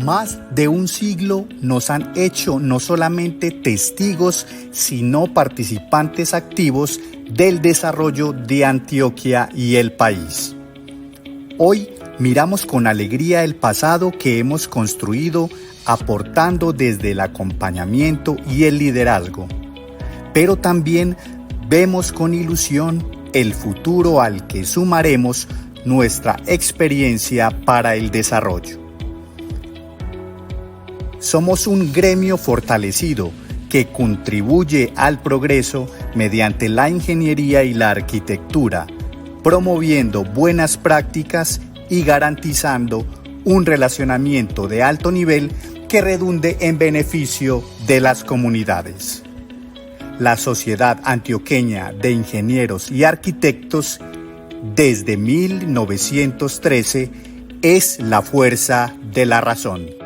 Más de un siglo nos han hecho no solamente testigos, sino participantes activos del desarrollo de Antioquia y el país. Hoy miramos con alegría el pasado que hemos construido, aportando desde el acompañamiento y el liderazgo. Pero también vemos con ilusión el futuro al que sumaremos nuestra experiencia para el desarrollo. Somos un gremio fortalecido que contribuye al progreso mediante la ingeniería y la arquitectura, promoviendo buenas prácticas y garantizando un relacionamiento de alto nivel que redunde en beneficio de las comunidades. La Sociedad Antioqueña de Ingenieros y Arquitectos, desde 1913, es la fuerza de la razón.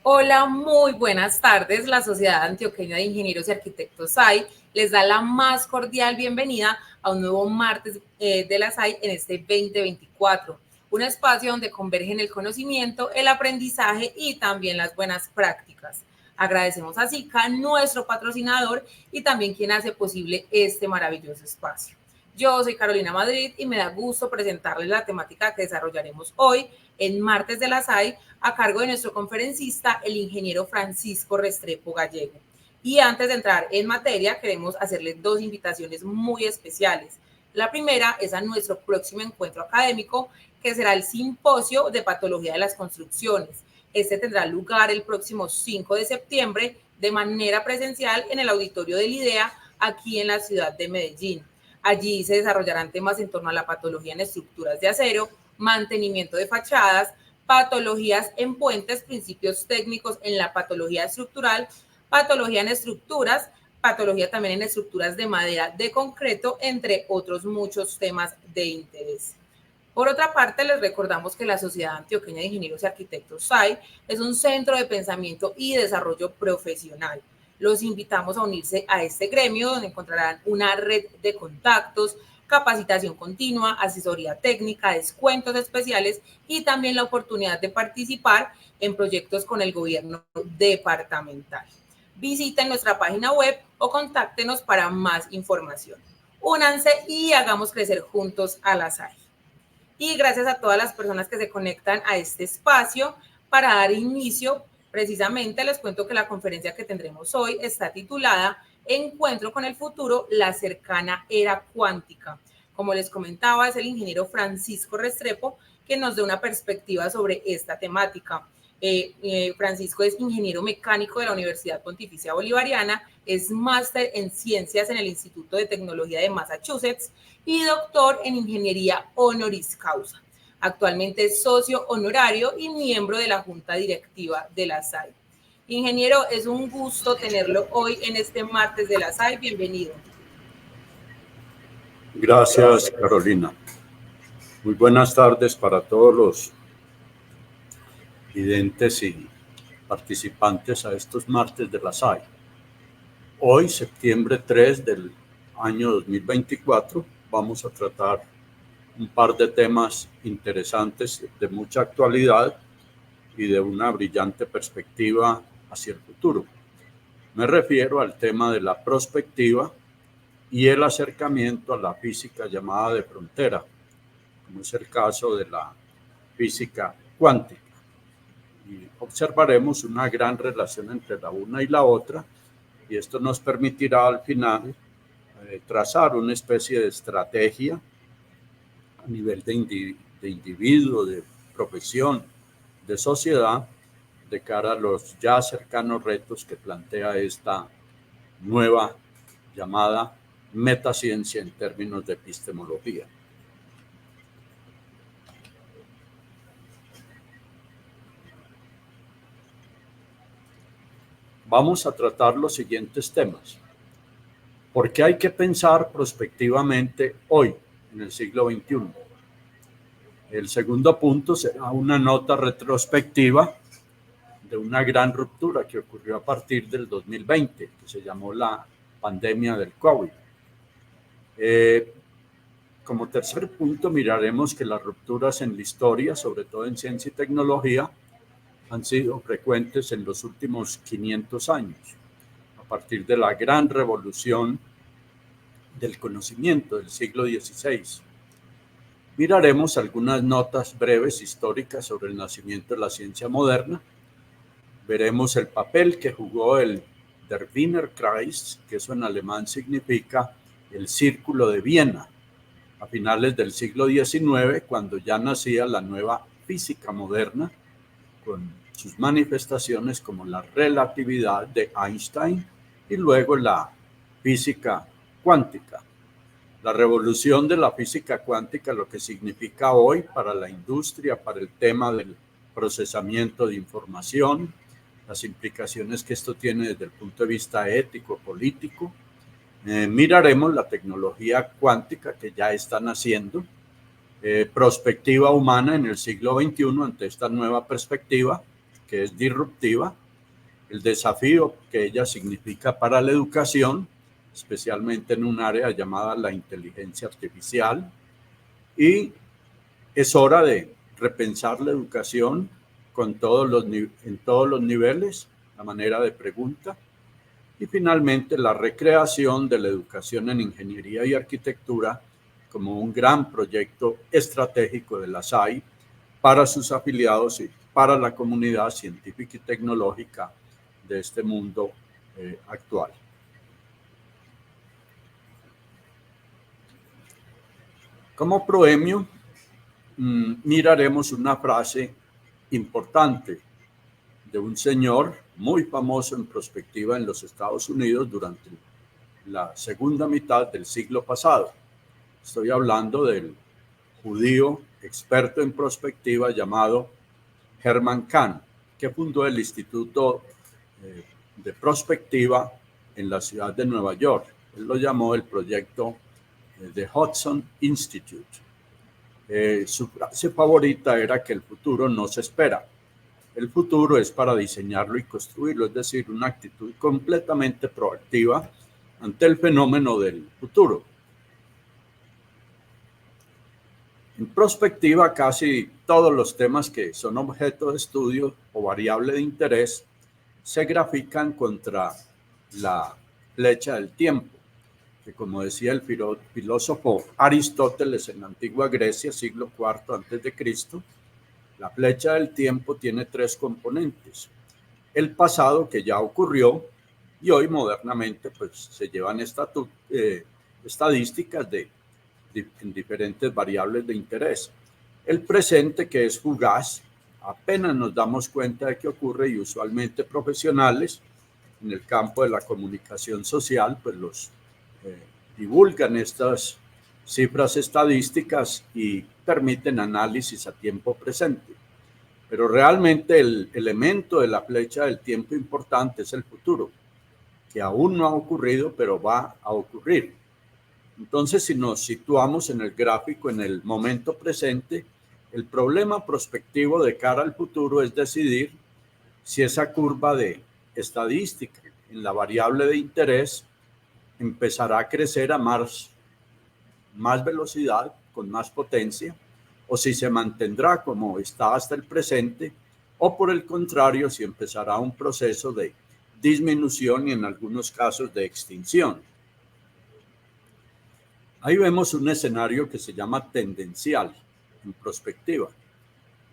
Hola, muy buenas tardes. La Sociedad Antioqueña de Ingenieros y Arquitectos SAI les da la más cordial bienvenida a un nuevo martes de la SAI en este 2024. Un espacio donde convergen el conocimiento, el aprendizaje y también las buenas prácticas. Agradecemos a SICA, nuestro patrocinador y también quien hace posible este maravilloso espacio. Yo soy Carolina Madrid y me da gusto presentarles la temática que desarrollaremos hoy en Martes de la SAI a cargo de nuestro conferencista, el ingeniero Francisco Restrepo Gallego. Y antes de entrar en materia, queremos hacerles dos invitaciones muy especiales. La primera es a nuestro próximo encuentro académico, que será el Simposio de Patología de las Construcciones. Este tendrá lugar el próximo 5 de septiembre de manera presencial en el auditorio del IDEA, aquí en la ciudad de Medellín. Allí se desarrollarán temas en torno a la patología en estructuras de acero, mantenimiento de fachadas, patologías en puentes, principios técnicos en la patología estructural, patología en estructuras, patología también en estructuras de madera, de concreto, entre otros muchos temas de interés. Por otra parte, les recordamos que la Sociedad Antioqueña de Ingenieros y Arquitectos SAI es un centro de pensamiento y desarrollo profesional. Los invitamos a unirse a este gremio, donde encontrarán una red de contactos, capacitación continua, asesoría técnica, descuentos especiales y también la oportunidad de participar en proyectos con el gobierno departamental. Visiten nuestra página web o contáctenos para más información. Únanse y hagamos crecer juntos a la SAI. Y gracias a todas las personas que se conectan a este espacio para dar inicio. Precisamente les cuento que la conferencia que tendremos hoy está titulada Encuentro con el futuro, la cercana era cuántica. Como les comentaba, es el ingeniero Francisco Restrepo que nos da una perspectiva sobre esta temática. Francisco es ingeniero mecánico de la Universidad Pontificia Bolivariana, es máster en ciencias en el Instituto de Tecnología de Massachusetts y doctor en ingeniería honoris causa. Actualmente es socio honorario y miembro de la Junta Directiva de la SAI. Ingeniero, es un gusto tenerlo hoy en este martes de la SAI. Bienvenido. Gracias, Carolina. Muy buenas tardes para todos los videntes y participantes a estos martes de la SAI. Hoy, septiembre 3 del año 2024, vamos a tratar un par de temas interesantes de mucha actualidad y de una brillante perspectiva hacia el futuro. Me refiero al tema de la prospectiva y el acercamiento a la física llamada de frontera, como es el caso de la física cuántica. Y observaremos una gran relación entre la una y la otra, y esto nos permitirá al final trazar una especie de estrategia a nivel de individuo, de profesión, de sociedad, de cara a los ya cercanos retos que plantea esta nueva llamada metaciencia en términos de epistemología. Vamos a tratar los siguientes temas. ¿Por qué hay que pensar prospectivamente hoy, en el siglo XXI? El segundo punto será una nota retrospectiva de una gran ruptura que ocurrió a partir del 2020, que se llamó la pandemia del COVID. como tercer punto, miraremos que las rupturas en la historia, sobre todo en ciencia y tecnología, han sido frecuentes en los últimos 500 años, a partir de la gran revolución del conocimiento del siglo XVI. Miraremos algunas notas breves históricas sobre el nacimiento de la ciencia moderna. Veremos el papel que jugó el Der Wiener Kreis, que eso en alemán significa el Círculo de Viena, a finales del siglo XIX, cuando ya nacía la nueva física moderna, con sus manifestaciones como la relatividad de Einstein y luego la física cuántica. La revolución de la física cuántica, lo que significa hoy para la industria, para el tema del procesamiento de información, las implicaciones que esto tiene desde el punto de vista ético, político. Miraremos la tecnología cuántica que ya están haciendo, prospectiva humana en el siglo XXI ante esta nueva perspectiva que es disruptiva, el desafío que ella significa para la educación, especialmente en un área llamada la inteligencia artificial, y es hora de repensar la educación en todos los niveles, la manera de pregunta, y finalmente la recreación de la educación en ingeniería y arquitectura como un gran proyecto estratégico de la SAI para sus afiliados y para la comunidad científica y tecnológica de este mundo actual. Como proemio, miraremos una frase importante de un señor muy famoso en prospectiva en los Estados Unidos durante la segunda mitad del siglo pasado. Estoy hablando del judío experto en prospectiva llamado Herman Kahn, que fundó el Instituto de Prospectiva en la ciudad de Nueva York. Él lo llamó el proyecto de Hudson Institute. Su frase favorita era que el futuro no se espera. El futuro es para diseñarlo y construirlo, es decir, una actitud completamente proactiva ante el fenómeno del futuro. En prospectiva, casi todos los temas que son objeto de estudio o variable de interés se grafican contra la flecha del tiempo, que como decía el filósofo Aristóteles en la antigua Grecia, siglo IV a.C., la flecha del tiempo tiene tres componentes. El pasado, que ya ocurrió, y hoy modernamente pues, se llevan estadísticas en diferentes variables de interés. El presente, que es fugaz, apenas nos damos cuenta de que ocurre, y usualmente profesionales en el campo de la comunicación social pues los divulgan estas cifras estadísticas y permiten análisis a tiempo presente. Pero realmente el elemento de la flecha del tiempo importante es el futuro, que aún no ha ocurrido, pero va a ocurrir. Entonces, si nos situamos en el gráfico en el momento presente, el problema prospectivo de cara al futuro es decidir si esa curva de estadística en la variable de interés empezará a crecer a más velocidad, con más potencia, o si se mantendrá como está hasta el presente, o por el contrario, si empezará un proceso de disminución y en algunos casos de extinción. Ahí vemos un escenario que se llama tendencial en prospectiva,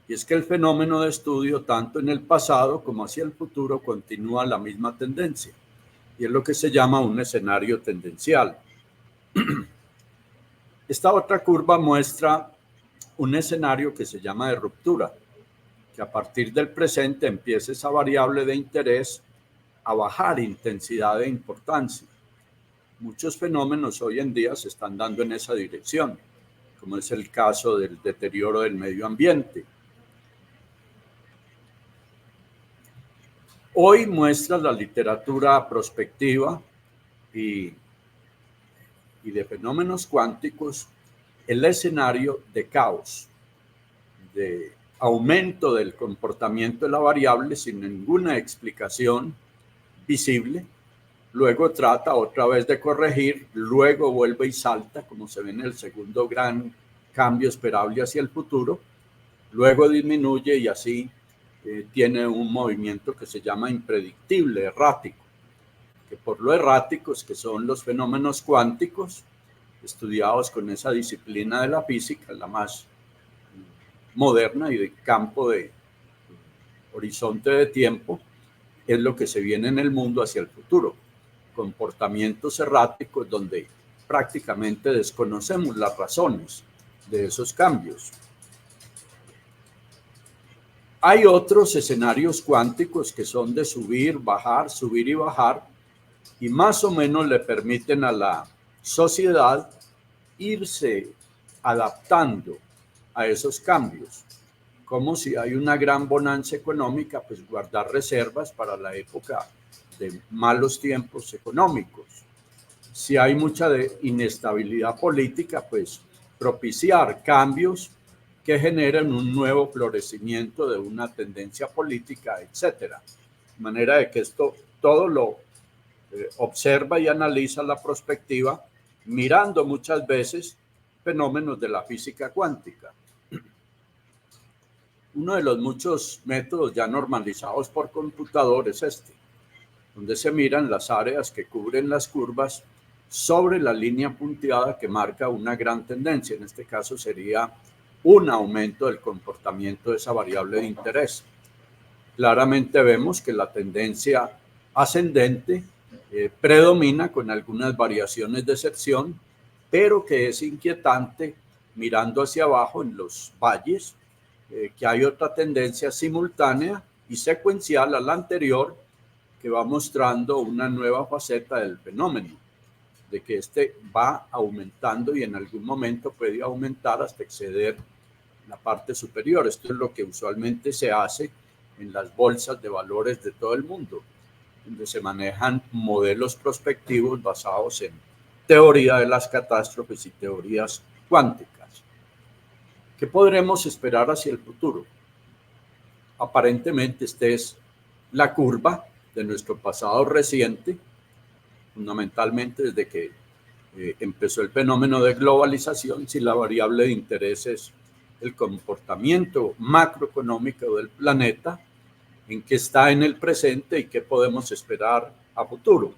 y es que el fenómeno de estudio tanto en el pasado como hacia el futuro continúa la misma tendencia, y es lo que se llama un escenario tendencial. Esta otra curva muestra un escenario que se llama de ruptura, que a partir del presente empieza esa variable de interés a bajar intensidad e importancia. Muchos fenómenos hoy en día se están dando en esa dirección, como es el caso del deterioro del medio ambiente. Hoy muestra la literatura prospectiva y de fenómenos cuánticos el escenario de caos, de aumento del comportamiento de la variable sin ninguna explicación visible, luego trata otra vez de corregir, luego vuelve y salta, como se ve en el segundo gran cambio esperable hacia el futuro, luego disminuye y así tiene un movimiento que se llama impredictible, errático, que por lo erráticos que son los fenómenos cuánticos, estudiados con esa disciplina de la física, la más moderna y de campo de horizonte de tiempo, es lo que se viene en el mundo hacia el futuro. Comportamientos erráticos donde prácticamente desconocemos las razones de esos cambios. Hay otros escenarios cuánticos que son de subir y bajar, y más o menos le permiten a la sociedad irse adaptando a esos cambios, como si hay una gran bonanza económica, pues guardar reservas para la época de malos tiempos económicos. Si hay mucha inestabilidad política, pues propiciar cambios que generen un nuevo florecimiento de una tendencia política, etcétera. De manera de que esto todo lo observa y analiza la perspectiva, mirando muchas veces fenómenos de la física cuántica. Uno de los muchos métodos ya normalizados por computador es este, donde se miran las áreas que cubren las curvas sobre la línea punteada que marca una gran tendencia. En este caso sería un aumento del comportamiento de esa variable de interés. Claramente vemos que la tendencia ascendente predomina con algunas variaciones de sección, pero que es inquietante mirando hacia abajo en los valles, que hay otra tendencia simultánea y secuencial a la anterior que va mostrando una nueva faceta del fenómeno, de que este va aumentando y en algún momento puede aumentar hasta exceder la parte superior. Esto es lo que usualmente se hace en las bolsas de valores de todo el mundo, donde se manejan modelos prospectivos basados en teoría de las catástrofes y teorías cuánticas. ¿Qué podremos esperar hacia el futuro? Aparentemente esta es la curva de nuestro pasado reciente, fundamentalmente desde que empezó el fenómeno de globalización, si la variable de interés es el comportamiento macroeconómico del planeta, en qué está en el presente y qué podemos esperar a futuro.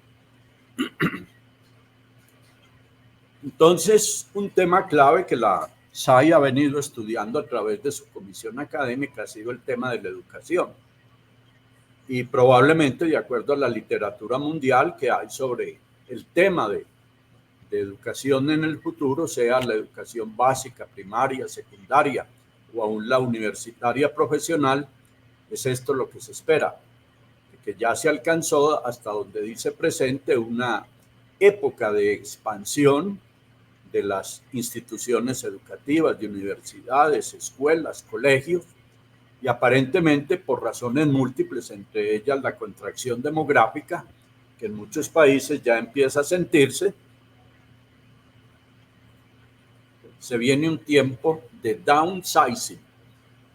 Entonces, un tema clave que la SAI ha venido estudiando a través de su comisión académica ha sido el tema de la educación. Y probablemente, de acuerdo a la literatura mundial que hay sobre el tema de educación en el futuro, sea la educación básica, primaria, secundaria o aún la universitaria profesional, es esto lo que se espera, que ya se alcanzó hasta donde dice presente una época de expansión de las instituciones educativas, de universidades, escuelas, colegios, y aparentemente por razones múltiples, entre ellas la contracción demográfica, que en muchos países ya empieza a sentirse, se viene un tiempo de downsizing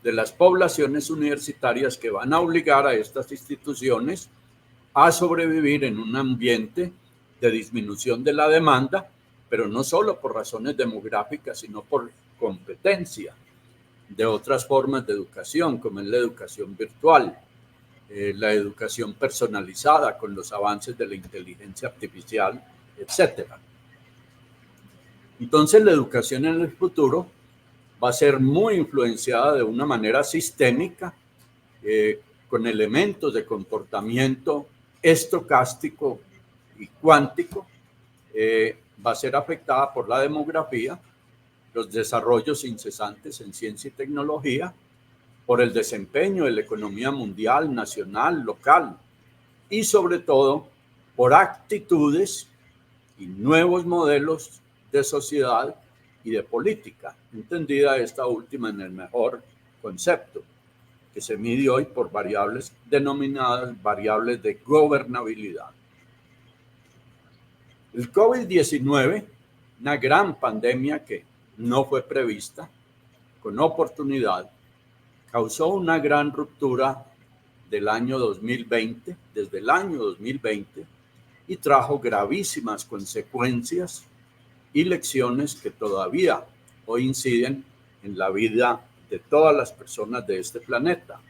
de las poblaciones universitarias que van a obligar a estas instituciones a sobrevivir en un ambiente de disminución de la demanda, pero no solo por razones demográficas, sino por competencia de otras formas de educación, como es la educación virtual, la educación personalizada con los avances de la inteligencia artificial, etcétera. Entonces, la educación en el futuro va a ser muy influenciada de una manera sistémica, con elementos de comportamiento estocástico y cuántico. Va a ser afectada por la demografía, los desarrollos incesantes en ciencia y tecnología, por el desempeño de la economía mundial, nacional, local, y sobre todo por actitudes y nuevos modelos de sociedad y de política, entendida esta última en el mejor concepto, que se mide hoy por variables denominadas variables de gobernabilidad. El COVID-19, una gran pandemia que no fue prevista, con oportunidad, causó una gran ruptura del año 2020, desde el año 2020, y trajo gravísimas consecuencias y lecciones que todavía hoy inciden en la vida de todas las personas de este planeta.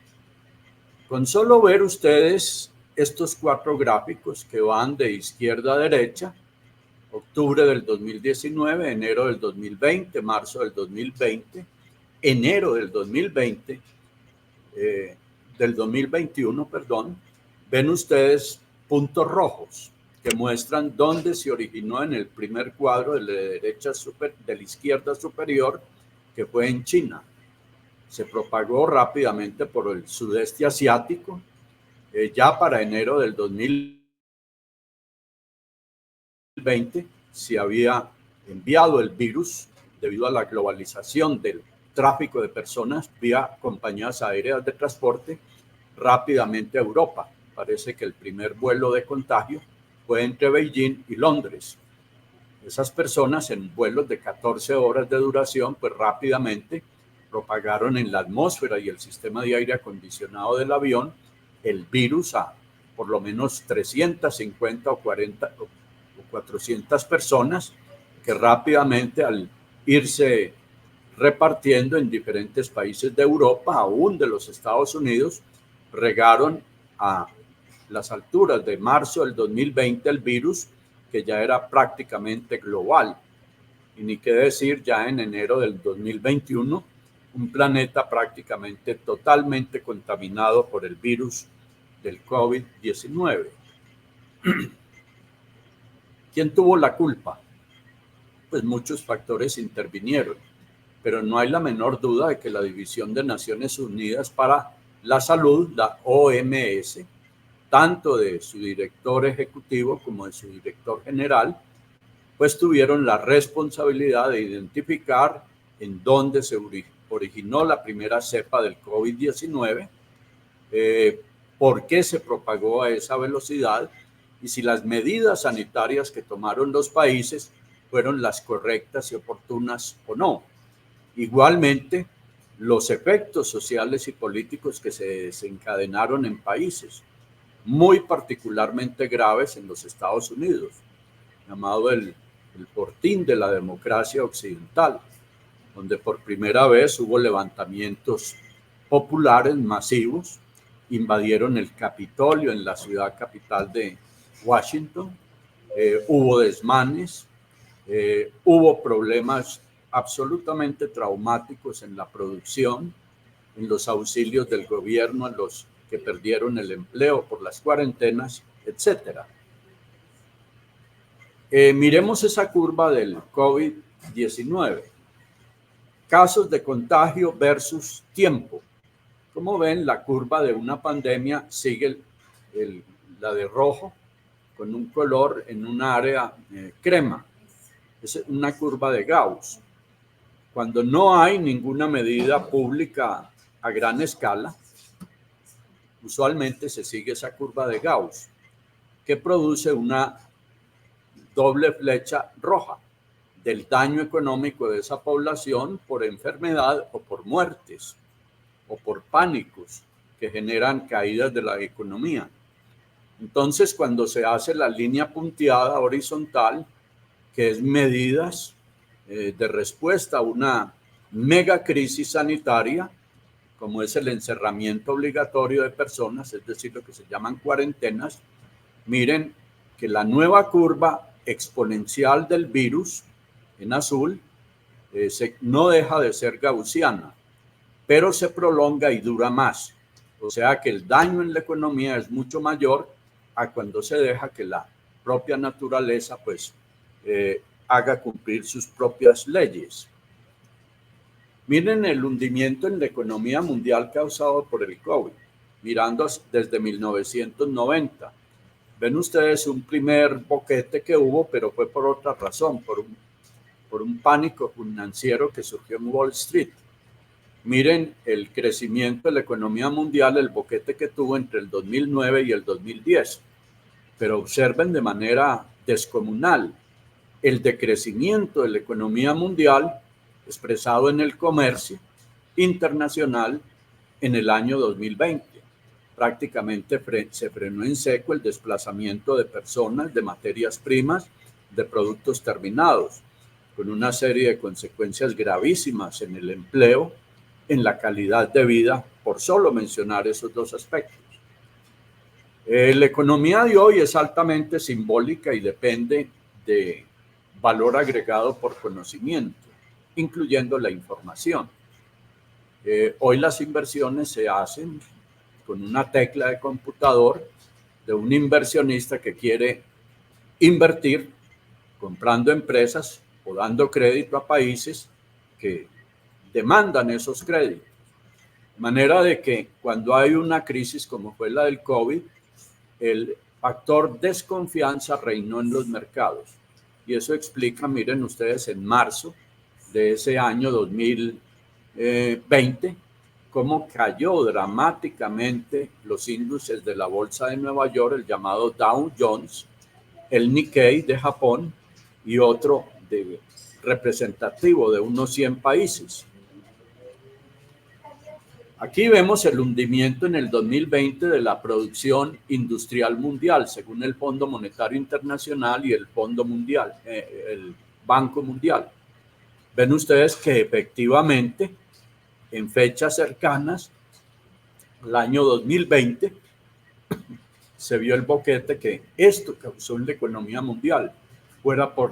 Con solo ver ustedes estos 4 gráficos que van de izquierda a derecha, octubre del 2019, enero del 2020, marzo del 2020, enero del 2020, del 2021, perdón, ven ustedes puntos rojos que muestran dónde se originó en el primer cuadro de la izquierda superior, que fue en China. Se propagó rápidamente por el sudeste asiático. Ya para enero del 2020 se había enviado el virus debido a la globalización del tráfico de personas vía compañías aéreas de transporte rápidamente a Europa. Parece que el primer vuelo de contagio fue entre Beijing y Londres. Esas personas en vuelos de 14 horas de duración, pues rápidamente propagaron en la atmósfera y el sistema de aire acondicionado del avión el virus a por lo menos 350 o 40 o 400 personas que rápidamente, al irse repartiendo en diferentes países de Europa, aún de los Estados Unidos, regaron a las alturas de marzo del 2020 el virus, que ya era prácticamente global. Y ni qué decir ya en enero del 2021, un planeta prácticamente totalmente contaminado por el virus del COVID-19. ¿Quién tuvo la culpa? Pues muchos factores intervinieron, pero no hay la menor duda de que la División de Naciones Unidas para la Salud, la OMS, tanto de su director ejecutivo como de su director general, pues tuvieron la responsabilidad de identificar en dónde se originó la primera cepa del COVID-19, por qué se propagó a esa velocidad y si las medidas sanitarias que tomaron los países fueron las correctas y oportunas o no. Igualmente, los efectos sociales y políticos que se desencadenaron en países muy particularmente graves en los Estados Unidos, llamado el fortín de la democracia occidental, donde por primera vez hubo levantamientos populares masivos, invadieron el Capitolio en la ciudad capital de Washington, hubo desmanes, hubo problemas absolutamente traumáticos en la producción, en los auxilios del gobierno, en los que perdieron el empleo por las cuarentenas, etcétera. Miremos esa curva del COVID-19. Casos de contagio versus tiempo. Como ven, la curva de una pandemia sigue la de rojo con un color en un área crema. Es una curva de Gauss. Cuando no hay ninguna medida pública a gran escala, usualmente se sigue esa curva de Gauss, que produce una doble flecha roja del daño económico de esa población por enfermedad o por muertes o por pánicos que generan caídas de la economía. Entonces, cuando se hace la línea punteada horizontal, que es medidas de respuesta a una mega crisis sanitaria, como es el encerramiento obligatorio de personas, es decir, lo que se llaman cuarentenas, miren que la nueva curva exponencial del virus en azul no deja de ser gaussiana, pero se prolonga y dura más. O sea que el daño en la economía es mucho mayor a cuando se deja que la propia naturaleza pues haga cumplir sus propias leyes. Miren el hundimiento en la economía mundial causado por el COVID, mirando desde 1990. Ven ustedes un primer boquete que hubo, pero fue por otra razón, por un pánico financiero que surgió en Wall Street. Miren el crecimiento de la economía mundial, el boquete que tuvo entre el 2009 y el 2010. Pero observen de manera descomunal el decrecimiento de la economía mundial expresado en el comercio internacional en el año 2020. prácticamente se frenó en seco el desplazamiento de personas, de materias primas, de productos terminados, con una serie de consecuencias gravísimas en el empleo, en la calidad de vida, por solo mencionar esos dos aspectos. La economía de hoy es altamente simbólica y depende de valor agregado por conocimiento, incluyendo la información. Hoy las inversiones se hacen con una tecla de computador de un inversionista que quiere invertir comprando empresas o dando crédito a países que demandan esos créditos. De manera de que cuando hay una crisis como fue la del COVID, el factor desconfianza reinó en los mercados. Y eso explica, miren ustedes, en marzo de ese año 2020, cómo cayó dramáticamente los índices de la bolsa de Nueva York, el llamado Dow Jones, el Nikkei de Japón y otro representativo de unos 100 países. Aquí vemos el hundimiento en el 2020 de la producción industrial mundial, según el Fondo Monetario Internacional y el Fondo Mundial, el Banco Mundial. Ven ustedes que efectivamente en fechas cercanas, el año 2020, se vio el boquete que esto causó en la economía mundial, fuera por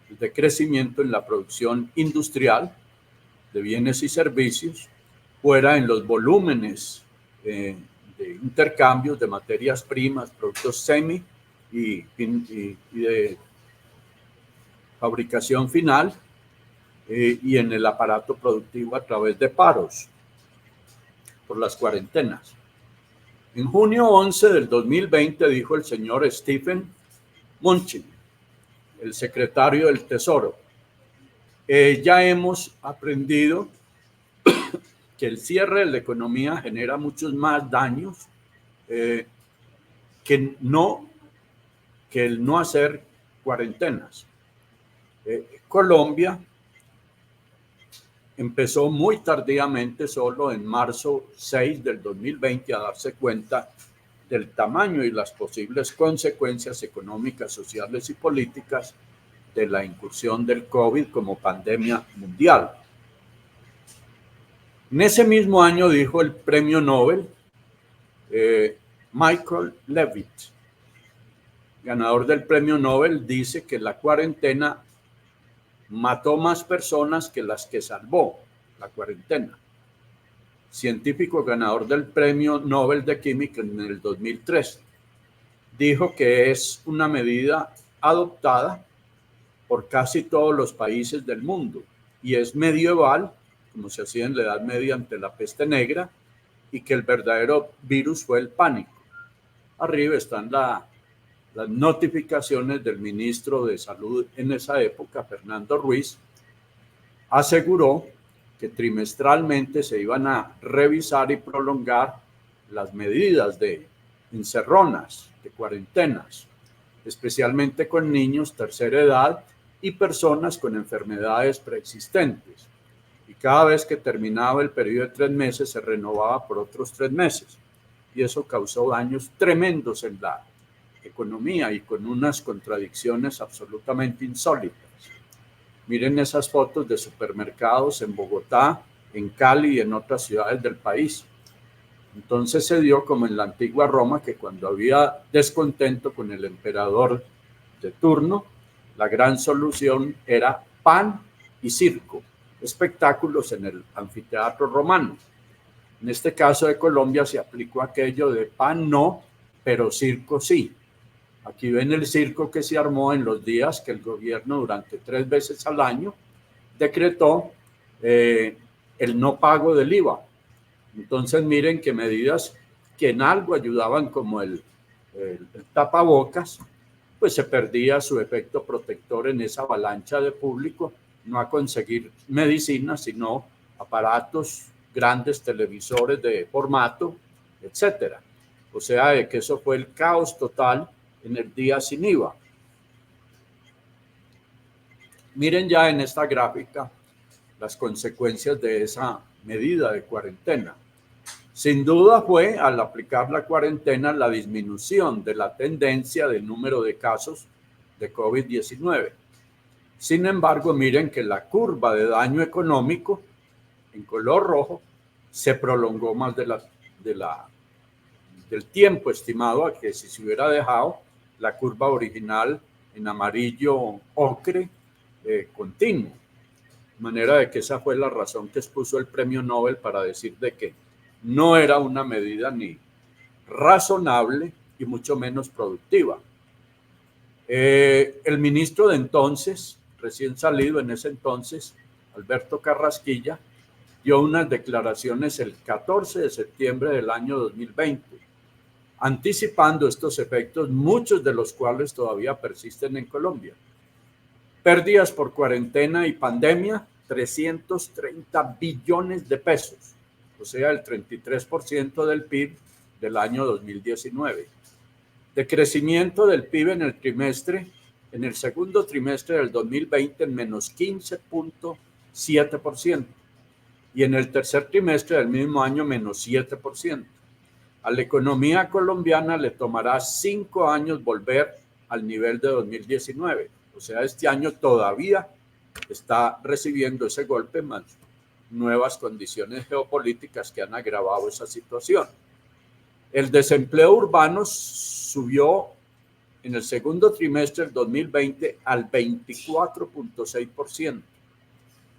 el decrecimiento en la producción industrial de bienes y servicios, fuera en los volúmenes de intercambios de materias primas, productos semi y de fabricación final, y en el aparato productivo a través de paros por las cuarentenas. En junio 11 del 2020 dijo el señor Stephen Mnuchin, el secretario del Tesoro, ya hemos aprendido que el cierre de la economía genera muchos más daños que el no hacer cuarentenas. Colombia empezó muy tardíamente, solo en marzo 6 del 2020, a darse cuenta del tamaño y las posibles consecuencias económicas, sociales y políticas de la incursión del COVID como pandemia mundial. En ese mismo año dijo el premio Nobel Michael Levitt, ganador del premio Nobel, dice que la cuarentena mató más personas que las que salvó la cuarentena. Científico ganador del premio Nobel de Química en el 2003, dijo que es una medida adoptada por casi todos los países del mundo y es medieval, como se hacía en la Edad Media ante la peste negra, y que el verdadero virus fue el pánico. Arriba están las notificaciones del ministro de Salud en esa época, Fernando Ruiz, aseguró que trimestralmente se iban a revisar y prolongar las medidas de encerronas, de cuarentenas, especialmente con niños, tercera edad y personas con enfermedades preexistentes. Y cada vez que terminaba el periodo de 3 meses, se renovaba por otros 3 meses. Y eso causó daños tremendos en la economía y con unas contradicciones absolutamente insólitas. Miren esas fotos de supermercados en Bogotá, en Cali y en otras ciudades del país. Entonces se dio como en la antigua Roma, que cuando había descontento con el emperador de turno, la gran solución era pan y circo, espectáculos en el anfiteatro romano. En este caso de Colombia se aplicó aquello de pan no, pero circo sí. Aquí ven el circo que se armó en los días que el gobierno durante 3 veces al año decretó el no pago del IVA. Entonces miren que medidas que en algo ayudaban como el tapabocas, pues se perdía su efecto protector en esa avalancha de público, no a conseguir medicinas, sino aparatos, grandes televisores de formato, etcétera. O sea, que eso fue el caos total en el día sin IVA. Miren ya en esta gráfica las consecuencias de esa medida de cuarentena. Sin duda fue, al aplicar la cuarentena, la disminución de la tendencia del número de casos de COVID-19. Sin embargo, miren que la curva de daño económico en color rojo se prolongó más del tiempo estimado a que si se hubiera dejado la curva original en amarillo ocre continuo. De manera de que esa fue la razón que expuso el premio Nobel para decir de que no era una medida ni razonable y mucho menos productiva. El ministro de entonces, recién salido en ese entonces, Alberto Carrasquilla, dio unas declaraciones el 14 de septiembre del año 2020, anticipando estos efectos, muchos de los cuales todavía persisten en Colombia. Pérdidas por cuarentena y pandemia, 330 billones de pesos, o sea, el 33% del PIB del año 2019. De crecimiento del PIB en el segundo trimestre del 2020 en menos 15.7% y en el tercer trimestre del mismo año menos 7%. A la economía colombiana le tomará 5 años volver al nivel de 2019. O sea, este año todavía está recibiendo ese golpe, más nuevas condiciones geopolíticas que han agravado esa situación. El desempleo urbano subió en el segundo trimestre del 2020 al 24.6%,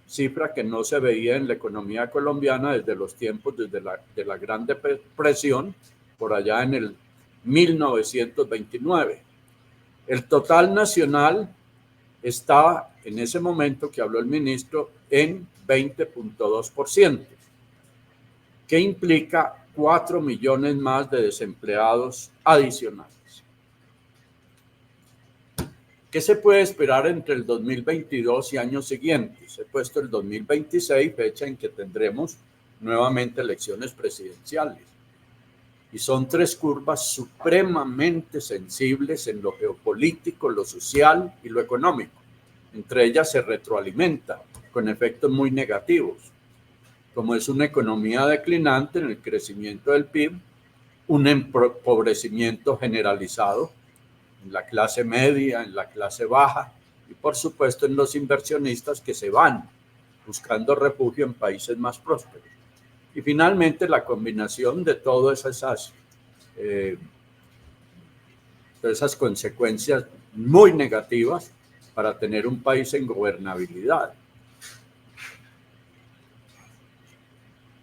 cifra que no se veía en la economía colombiana desde los tiempos de la Gran Depresión, por allá en el 1929. El total nacional estaba en ese momento que habló el ministro en 20.2%, que implica 4 millones más de desempleados adicionales. ¿Qué se puede esperar entre el 2022 y años siguientes? He puesto el 2026, fecha en que tendremos nuevamente elecciones presidenciales. Y son 3 curvas supremamente sensibles en lo geopolítico, lo social y lo económico. Entre ellas se retroalimenta con efectos muy negativos, como es una economía declinante en el crecimiento del PIB, un empobrecimiento generalizado en la clase media, en la clase baja y por supuesto en los inversionistas que se van buscando refugio en países más prósperos. Y finalmente la combinación de todas esas consecuencias muy negativas para tener un país en gobernabilidad.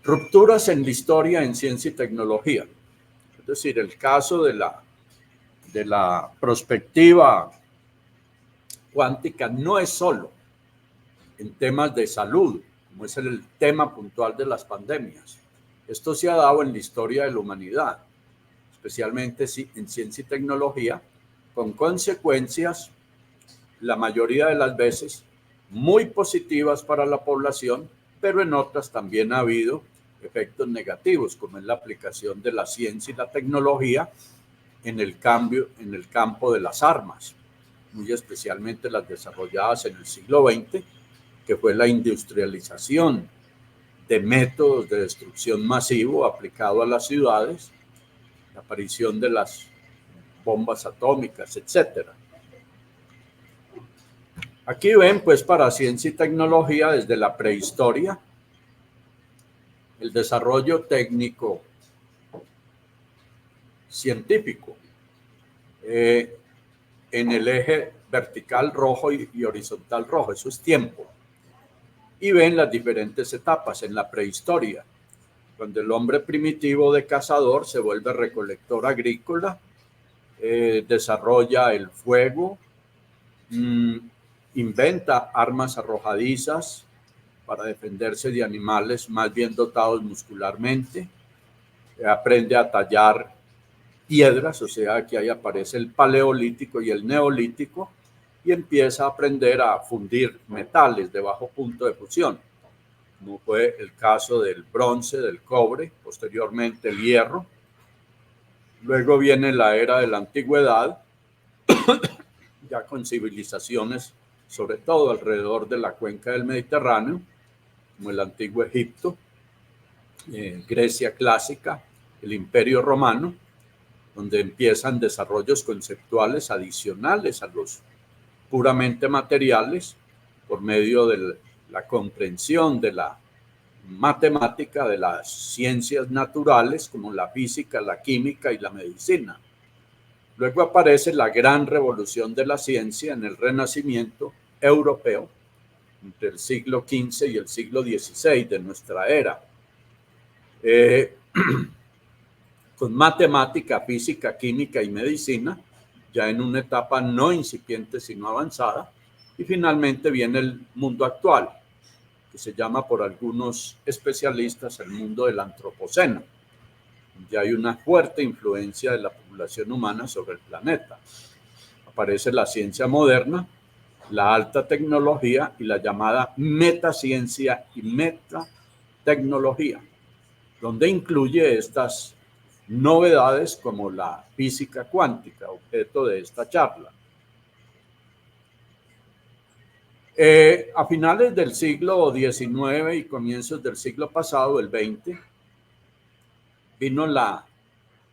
Rupturas en la historia en ciencia y tecnología. Es decir, el caso de la perspectiva cuántica no es solo en temas de salud, como es el tema puntual de las pandemias. Esto se ha dado en la historia de la humanidad, especialmente en ciencia y tecnología, con consecuencias, la mayoría de las veces, muy positivas para la población, pero en otras también ha habido efectos negativos, como es la aplicación de la ciencia y la tecnología en el campo de las armas, muy especialmente las desarrolladas en el siglo XX, que fue la industrialización de métodos de destrucción masivo aplicado a las ciudades, la aparición de las bombas atómicas, etc. Aquí ven, pues, para ciencia y tecnología desde la prehistoria, el desarrollo técnico científico en el eje vertical rojo y horizontal rojo, eso es tiempo. Y ven las diferentes etapas en la prehistoria, cuando el hombre primitivo de cazador se vuelve recolector agrícola, desarrolla el fuego, inventa armas arrojadizas para defenderse de animales más bien dotados muscularmente, aprende a tallar piedras, o sea que ahí aparece el paleolítico y el neolítico, y empieza a aprender a fundir metales de bajo punto de fusión, como fue el caso del bronce, del cobre, posteriormente el hierro. Luego viene la era de la antigüedad, ya con civilizaciones, sobre todo alrededor de la cuenca del Mediterráneo, como el antiguo Egipto, Grecia clásica, el Imperio Romano, donde empiezan desarrollos conceptuales adicionales a los puramente materiales por medio de la comprensión de la matemática, de las ciencias naturales como la física, la química y la medicina. Luego aparece la gran revolución de la ciencia en el Renacimiento europeo entre el siglo XV y el siglo XVI de nuestra era. Con matemática, física, química y medicina, ya en una etapa no incipiente sino avanzada, y finalmente viene el mundo actual, que se llama por algunos especialistas el mundo del antropoceno. Ya hay una fuerte influencia de la población humana sobre el planeta. Aparece la ciencia moderna, la alta tecnología y la llamada metaciencia y metatecnología, donde incluye estas novedades como la física cuántica, objeto de esta charla. A finales del siglo XIX y comienzos del siglo pasado, el XX, vino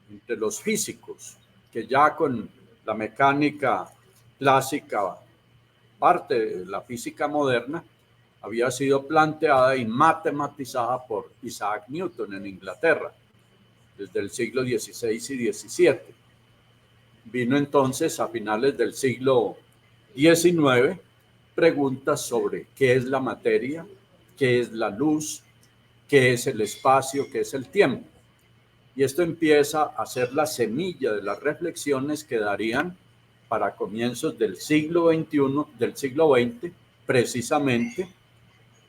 entre los físicos, que ya con la mecánica clásica, parte de la física moderna, había sido planteada y matematizada por Isaac Newton en Inglaterra, desde el siglo XVI y XVII. Vino entonces a finales del siglo XIX preguntas sobre qué es la materia, qué es la luz, qué es el espacio, qué es el tiempo. Y esto empieza a ser la semilla de las reflexiones que darían para comienzos del siglo XXI, del siglo XX, precisamente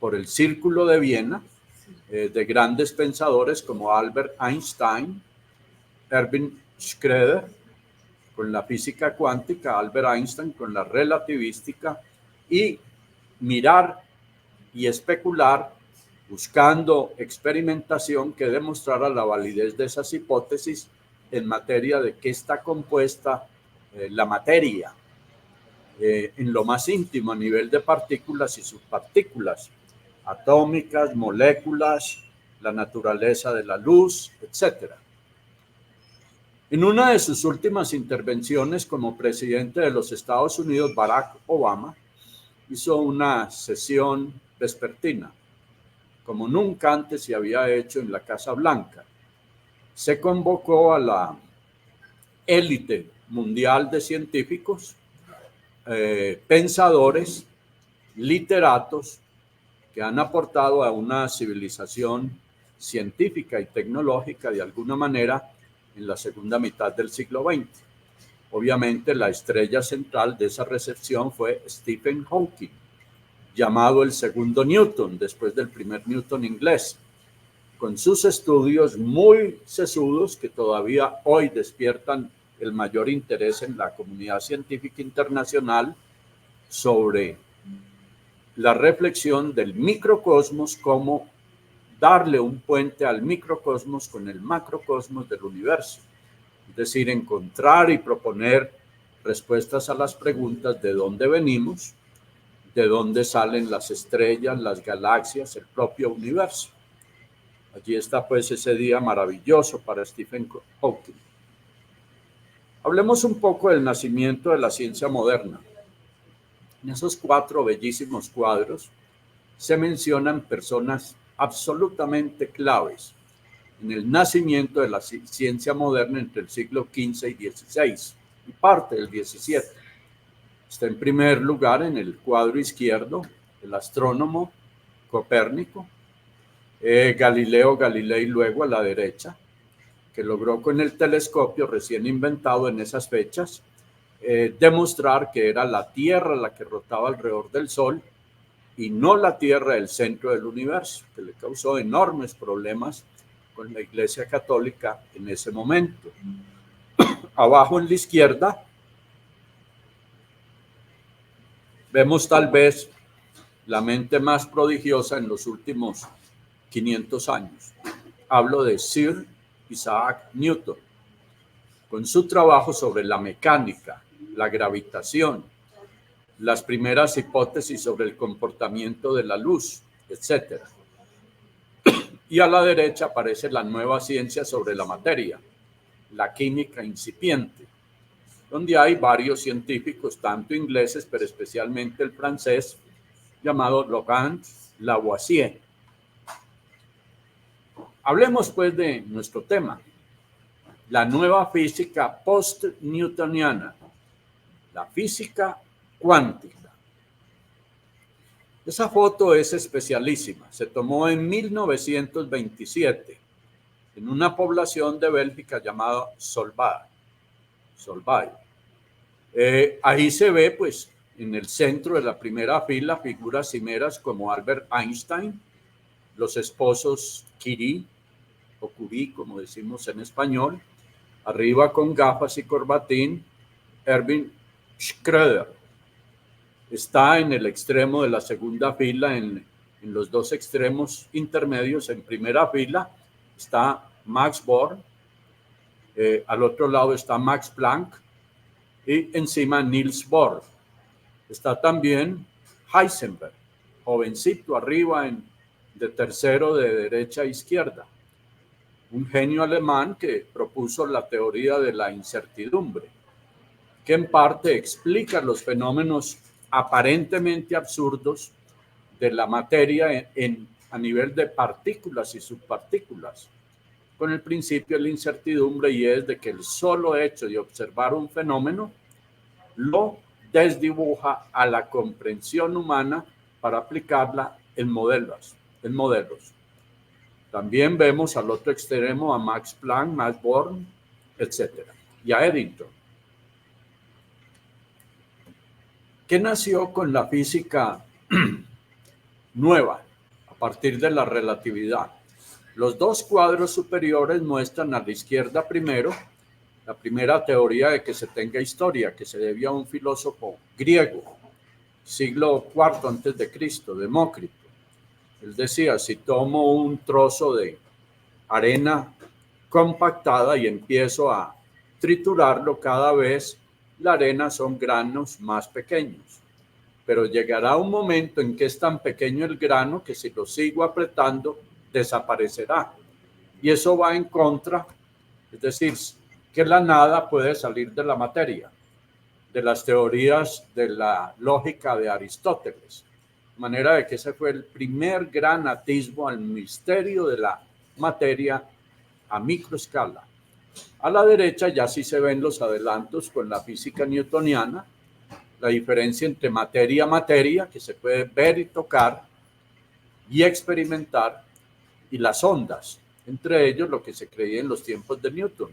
por el Círculo de Viena, de grandes pensadores como Albert Einstein, Erwin Schrödinger con la física cuántica, Albert Einstein con la relativística, y mirar y especular buscando experimentación que demostrara la validez de esas hipótesis en materia de qué está compuesta la materia en lo más íntimo a nivel de partículas y subpartículas atómicas, moléculas, la naturaleza de la luz, etc. En una de sus últimas intervenciones como presidente de los Estados Unidos, Barack Obama hizo una sesión vespertina, como nunca antes se había hecho en la Casa Blanca. Se convocó a la élite mundial de científicos, pensadores, literatos, que han aportado a una civilización científica y tecnológica de alguna manera en la segunda mitad del siglo XX. Obviamente la estrella central de esa recepción fue Stephen Hawking, llamado el segundo Newton, después del primer Newton inglés, con sus estudios muy sesudos que todavía hoy despiertan el mayor interés en la comunidad científica internacional sobre la reflexión del microcosmos, como darle un puente al microcosmos con el macrocosmos del universo. Es decir, encontrar y proponer respuestas a las preguntas de dónde venimos, de dónde salen las estrellas, las galaxias, el propio universo. Allí está pues ese día maravilloso para Stephen Hawking. Hablemos un poco del nacimiento de la ciencia moderna. En esos 4 bellísimos cuadros se mencionan personas absolutamente claves en el nacimiento de la ciencia moderna entre el siglo XV y XVI y parte del XVII. Está en primer lugar en el cuadro izquierdo el astrónomo Copérnico, Galileo Galilei luego a la derecha, que logró con el telescopio recién inventado en esas fechas demostrar que era la Tierra la que rotaba alrededor del Sol y no la Tierra el centro del universo, que le causó enormes problemas con la Iglesia Católica en ese momento. Abajo en la izquierda vemos tal vez la mente más prodigiosa en los últimos 500 años. Hablo de Sir Isaac Newton, con su trabajo sobre la mecánica, la gravitación, las primeras hipótesis sobre el comportamiento de la luz, etc. Y a la derecha aparece la nueva ciencia sobre la materia, la química incipiente, donde hay varios científicos, tanto ingleses, pero especialmente el francés, llamado Laurent Lavoisier. Hablemos pues de nuestro tema, la nueva física post-newtoniana, la física cuántica. Esa foto es especialísima, se tomó en 1927 en una población de Bélgica llamada Solvay. Ahí se ve, pues, en el centro de la primera fila, figuras cimeras como Albert Einstein, los esposos Curie, o Curie, como decimos en español, arriba con gafas y corbatín, Erwin Schrödinger. Está en el extremo de la segunda fila, en los dos extremos intermedios, en primera fila, está Max Born, al otro lado está Max Planck y encima Niels Bohr. Está también Heisenberg, jovencito arriba de tercero de derecha a izquierda, un genio alemán que propuso la teoría de la incertidumbre, que en parte explica los fenómenos aparentemente absurdos de la materia a nivel de partículas y subpartículas, con el principio de la incertidumbre, y es de que el solo hecho de observar un fenómeno lo desdibuja a la comprensión humana para aplicarla en modelos. También vemos al otro extremo a Max Planck, Max Born, etc. y a Eddington, que nació con la física nueva a partir de la relatividad. Los dos cuadros superiores muestran a la izquierda primero la primera teoría de que se tenga historia, que se debía a un filósofo griego, siglo IV antes de Cristo, Demócrito. Él decía, si tomo un trozo de arena compactada y empiezo a triturarlo cada vez, la arena son granos más pequeños. Pero llegará un momento en que es tan pequeño el grano que si lo sigo apretando, desaparecerá. Y eso va en contra, es decir, que la nada puede salir de la materia, de las teorías de la lógica de Aristóteles. De manera de que ese fue el primer gran atisbo al misterio de la materia a microescala. A la derecha ya sí se ven los adelantos con la física newtoniana, la diferencia entre materia y materia, que se puede ver y tocar y experimentar, y las ondas, entre ellos lo que se creía en los tiempos de Newton,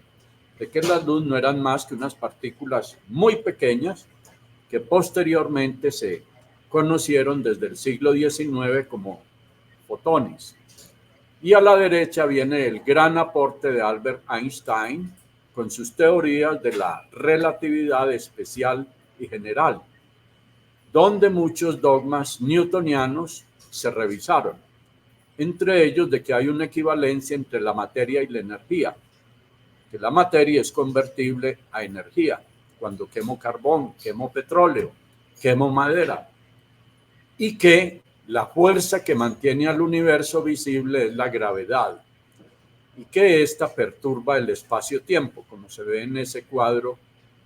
de que la luz no eran más que unas partículas muy pequeñas que posteriormente se conocieron desde el siglo XIX como fotones. Y a la derecha viene el gran aporte de Albert Einstein con sus teorías de la relatividad especial y general, donde muchos dogmas newtonianos se revisaron, entre ellos de que hay una equivalencia entre la materia y la energía, que la materia es convertible a energía. Cuando quemo carbón, quemo petróleo, quemo madera, y que la fuerza que mantiene al universo visible es la gravedad, y que ésta perturba el espacio-tiempo, como se ve en ese cuadro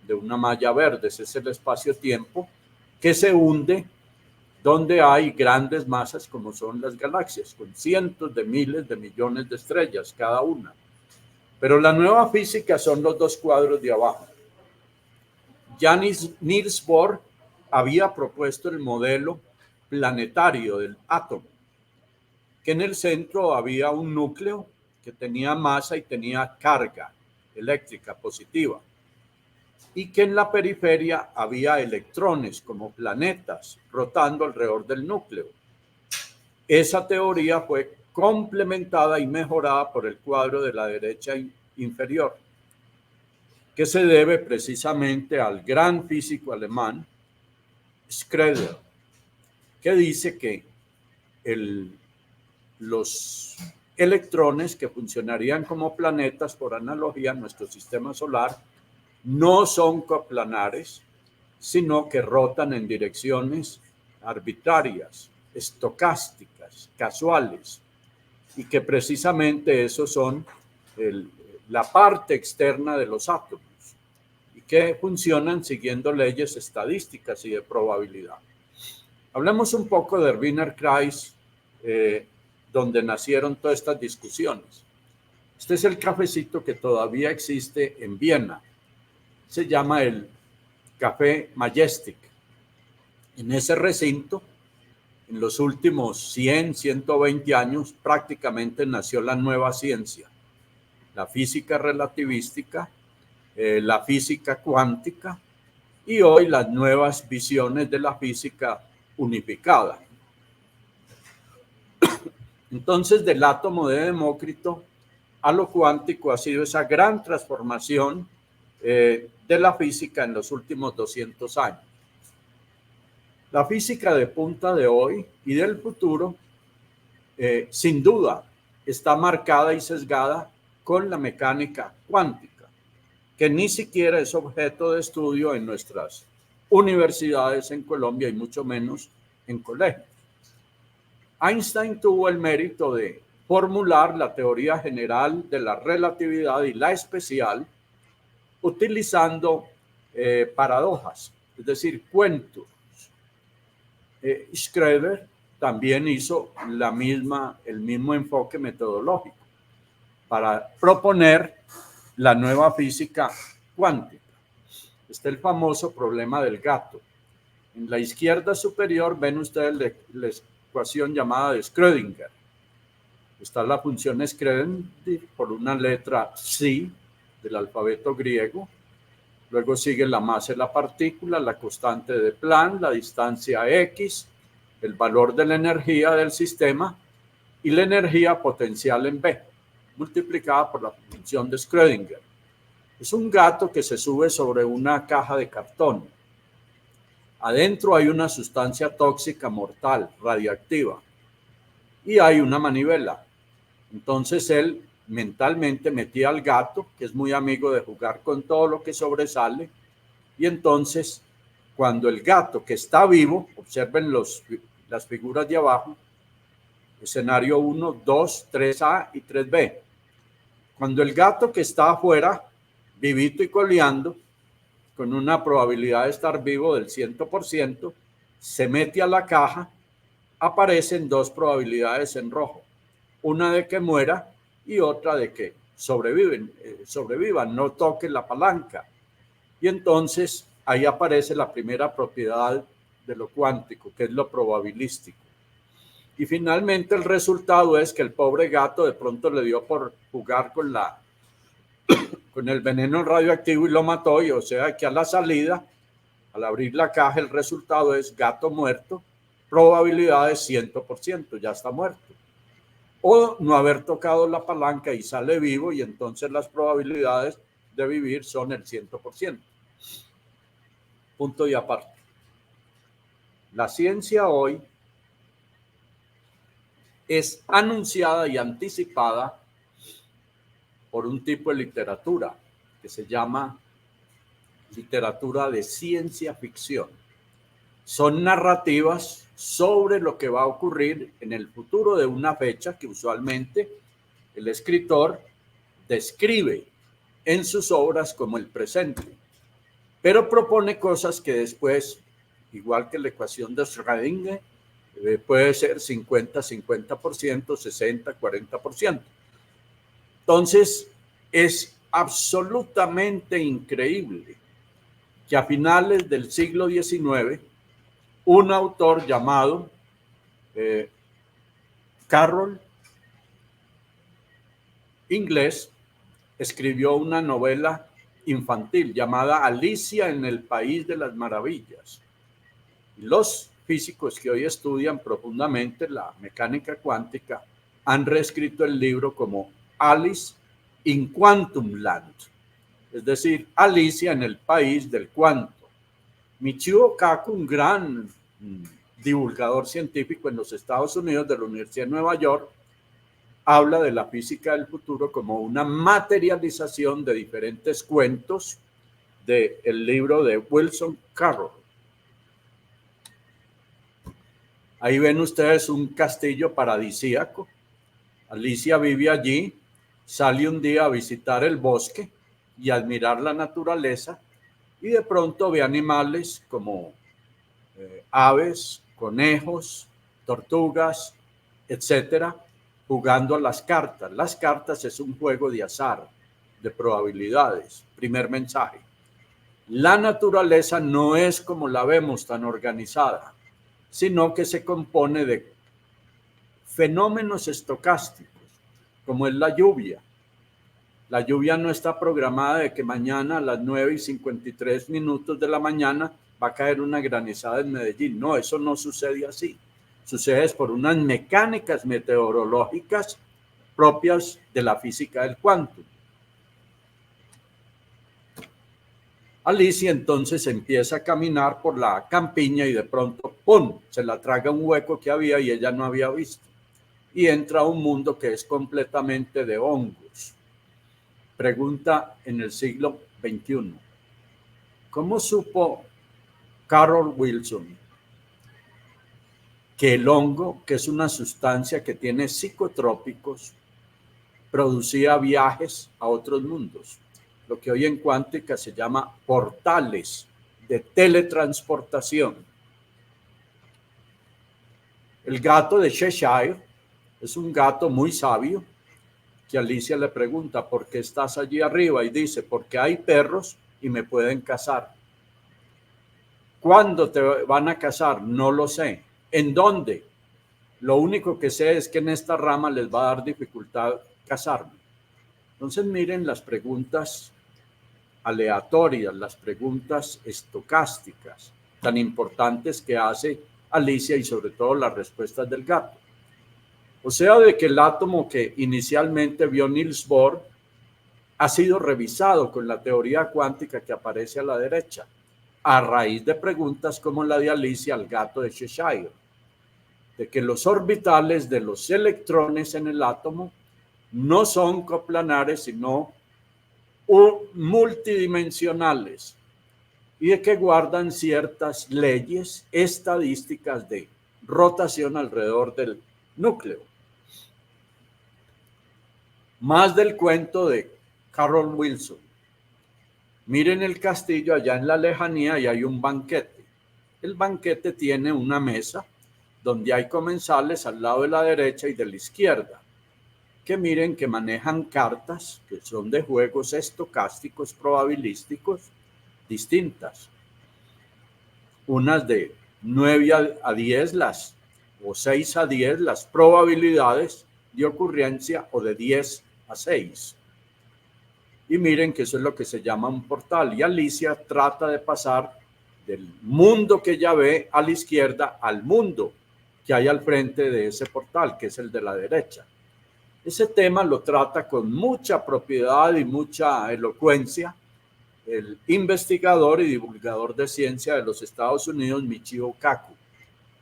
de una malla verde. Ese es el espacio-tiempo que se hunde donde hay grandes masas como son las galaxias, con cientos de miles de millones de estrellas cada una. Pero la nueva física son los dos cuadros de abajo. Ya Niels Bohr había propuesto el modelo planetario del átomo, que en el centro había un núcleo que tenía masa y tenía carga eléctrica positiva, y que en la periferia había electrones como planetas rotando alrededor del núcleo. Esa teoría fue complementada y mejorada por el cuadro de la derecha inferior, que se debe precisamente al gran físico alemán Schrödinger, que dice que los electrones que funcionarían como planetas, por analogía, en nuestro sistema solar, no son coplanares, sino que rotan en direcciones arbitrarias, estocásticas, casuales, y que precisamente esos son la parte externa de los átomos y que funcionan siguiendo leyes estadísticas y de probabilidad. Hablemos un poco de Wiener Kreis, donde nacieron todas estas discusiones. Este es el cafecito que todavía existe en Viena. Se llama el Café Majestic. En ese recinto, en los últimos 100, 120 años, prácticamente nació la nueva ciencia. La física relativística, la física cuántica y hoy las nuevas visiones de la física unificada. Entonces, del átomo de Demócrito a lo cuántico ha sido esa gran transformación de la física en los últimos 200 años. La física de punta de hoy y del futuro, sin duda, está marcada y sesgada con la mecánica cuántica, que ni siquiera es objeto de estudio en nuestras universidades en Colombia y mucho menos en colegios. Einstein tuvo el mérito de formular la teoría general de la relatividad y la especial utilizando paradojas, es decir, cuentos. Schrödinger también hizo el mismo enfoque metodológico para proponer la nueva física cuántica. Está el famoso problema del gato. En la izquierda superior ven ustedes la ecuación llamada de Schrödinger. Está la función Schrödinger por una letra psi del alfabeto griego. Luego sigue la masa de la partícula, la constante de Planck, la distancia x, el valor de la energía del sistema y la energía potencial en B, multiplicada por la función de Schrödinger. Es un gato que se sube sobre una caja de cartón. Adentro hay una sustancia tóxica mortal, radiactiva, y hay una manivela. Entonces él mentalmente metía al gato, que es muy amigo de jugar con todo lo que sobresale, y entonces cuando el gato que está vivo, observen las figuras de abajo, escenario 1, 2, 3A y 3B. Cuando el gato que está afuera, vivito y coleando, con una probabilidad de estar vivo del 100%, se mete a la caja, aparecen dos probabilidades en rojo. Una de que muera y otra de que sobrevivan, no toquen la palanca. Y entonces ahí aparece la primera propiedad de lo cuántico, que es lo probabilístico. Y finalmente el resultado es que el pobre gato de pronto le dio por jugar con el veneno radioactivo y lo mató, y o sea que a la salida, al abrir la caja, el resultado es gato muerto, probabilidad de 100%, ya está muerto. O no haber tocado la palanca y sale vivo, y entonces las probabilidades de vivir son el 100%. Punto y aparte. La ciencia hoy es anunciada y anticipada por un tipo de literatura que se llama literatura de ciencia ficción. Son narrativas sobre lo que va a ocurrir en el futuro de una fecha que usualmente el escritor describe en sus obras como el presente, pero propone cosas que después, igual que la ecuación de Schrödinger, puede ser 50-50%, 60-40%. Entonces, es absolutamente increíble que a finales del siglo XIX, un autor llamado Carroll, inglés, escribió una novela infantil llamada Alicia en el País de las Maravillas. Los físicos que hoy estudian profundamente la mecánica cuántica han reescrito el libro como Alice in Quantum Land, es decir, Alicia en el país del cuanto. Michio Kaku, un gran divulgador científico en los Estados Unidos de la Universidad de Nueva York, habla de la física del futuro como una materialización de diferentes cuentos del libro de Wilson Carroll. Ahí ven ustedes un castillo paradisíaco Alicia vive allí, sale un día a visitar el bosque y admirar la naturaleza y de pronto ve animales como aves, conejos, tortugas, etcétera, jugando a las cartas. Las cartas es un juego de azar, de probabilidades. Primer mensaje. La naturaleza no es como la vemos tan organizada, sino que se compone de fenómenos estocásticos, como es la lluvia. La lluvia no está programada de que mañana a las 9:53 de la mañana va a caer una granizada en Medellín. No, eso no sucede así. Sucede por unas mecánicas meteorológicas propias de la física del cuántum. Alicia entonces empieza a caminar por la campiña y de pronto, ¡pum!, se la traga un hueco que había y ella no había visto. Y entra a un mundo que es completamente de hongos. Pregunta en el siglo XXI. ¿Cómo supo Carol Wilson que el hongo, que es una sustancia que tiene psicotrópicos, producía viajes a otros mundos? Lo que hoy en cuántica se llama portales de teletransportación. El gato de Cheshire es un gato muy sabio que Alicia le pregunta, ¿por qué estás allí arriba? Y dice, porque hay perros y me pueden cazar. ¿Cuándo te van a cazar? No lo sé. ¿En dónde? Lo único que sé es que en esta rama les va a dar dificultad cazarme. Entonces miren las preguntas aleatorias, las preguntas estocásticas, tan importantes que hace Alicia y sobre todo las respuestas del gato. O sea, de que el átomo que inicialmente vio Niels Bohr ha sido revisado con la teoría cuántica que aparece a la derecha, a raíz de preguntas como la de Alicia al gato de Cheshire, de que los orbitales de los electrones en el átomo no son coplanares, sino multidimensionales, y de que guardan ciertas leyes estadísticas de rotación alrededor del núcleo. Más del cuento de Carol Wilson. Miren el castillo allá en la lejanía y hay un banquete. El banquete tiene una mesa donde hay comensales al lado de la derecha y de la izquierda, que miren que manejan cartas que son de juegos estocásticos probabilísticos distintas. Unas de 9 a 10 o 6 a 10 las probabilidades de ocurrencia o de 10 a 6. Y miren que eso es lo que se llama un portal. Y Alicia trata de pasar del mundo que ella ve a la izquierda al mundo que hay al frente de ese portal, que es el de la derecha. Ese tema lo trata con mucha propiedad y mucha elocuencia el investigador y divulgador de ciencia de los Estados Unidos, Michio Kaku,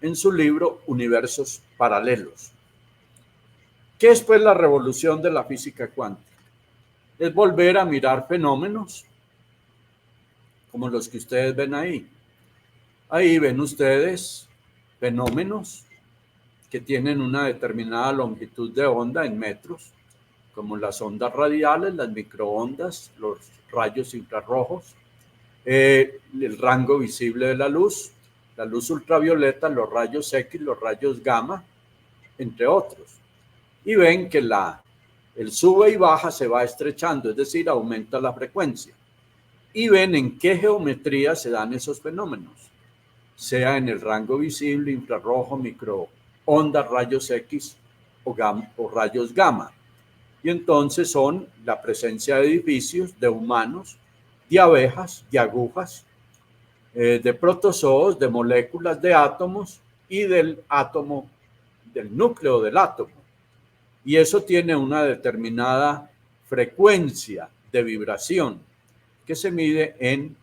en su libro Universos Paralelos. ¿Qué es pues la revolución de la física cuántica? Es volver a mirar fenómenos como los que ustedes ven ahí. Ahí ven ustedes fenómenos que tienen una determinada longitud de onda en metros, como las ondas radiales, las microondas, los rayos infrarrojos, el rango visible de la luz ultravioleta, los rayos X, los rayos gamma, entre otros. Y ven que el sube y baja se va estrechando, es decir, aumenta la frecuencia. Y ven en qué geometría se dan esos fenómenos, sea en el rango visible, infrarrojo, microondas, rayos X o rayos gamma. Y entonces son la presencia de edificios, de humanos, de abejas, de agujas, de protozoos, de moléculas, de átomos y del átomo, del núcleo del átomo. Y eso tiene una determinada frecuencia de vibración que se mide en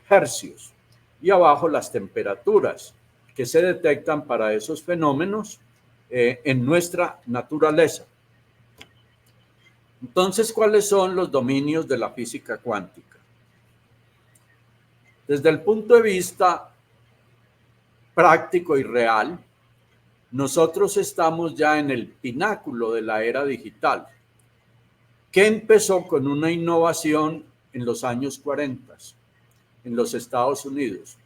hercios. Y abajo las temperaturas que se detectan para esos fenómenos en nuestra naturaleza. Entonces, ¿cuáles son los dominios de la física cuántica? Desde el punto de vista práctico y real, nosotros estamos ya en el pináculo de la era digital, que empezó con una innovación en los años 40 en los Estados Unidos,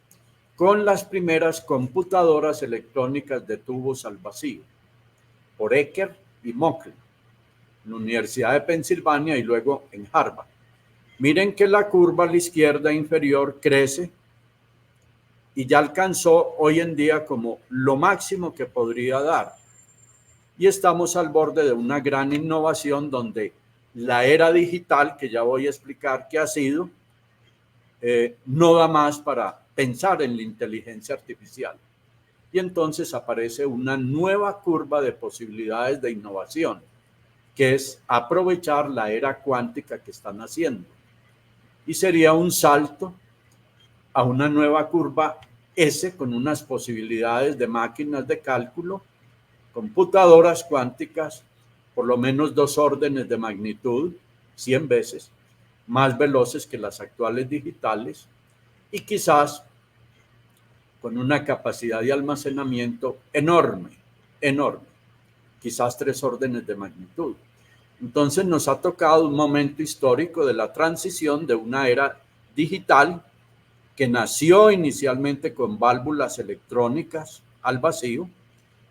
con las primeras computadoras electrónicas de tubos al vacío, por Eckert y Mockel, en la Universidad de Pensilvania y luego en Harvard. Miren que la curva a la izquierda inferior crece y ya alcanzó hoy en día como lo máximo que podría dar. Y estamos al borde de una gran innovación donde la era digital, que ya voy a explicar qué ha sido, no da más para pensar en la inteligencia artificial. Y entonces aparece una nueva curva de posibilidades de innovación, que es aprovechar la era cuántica que están haciendo. Y sería un salto a una nueva curva S con unas posibilidades de máquinas de cálculo, computadoras cuánticas, por lo menos 2 órdenes de magnitud, 100 veces, más veloces que las actuales digitales y quizás con una capacidad de almacenamiento enorme, enorme, quizás 3 órdenes de magnitud. Entonces nos ha tocado un momento histórico de la transición de una era digital que nació inicialmente con válvulas electrónicas al vacío,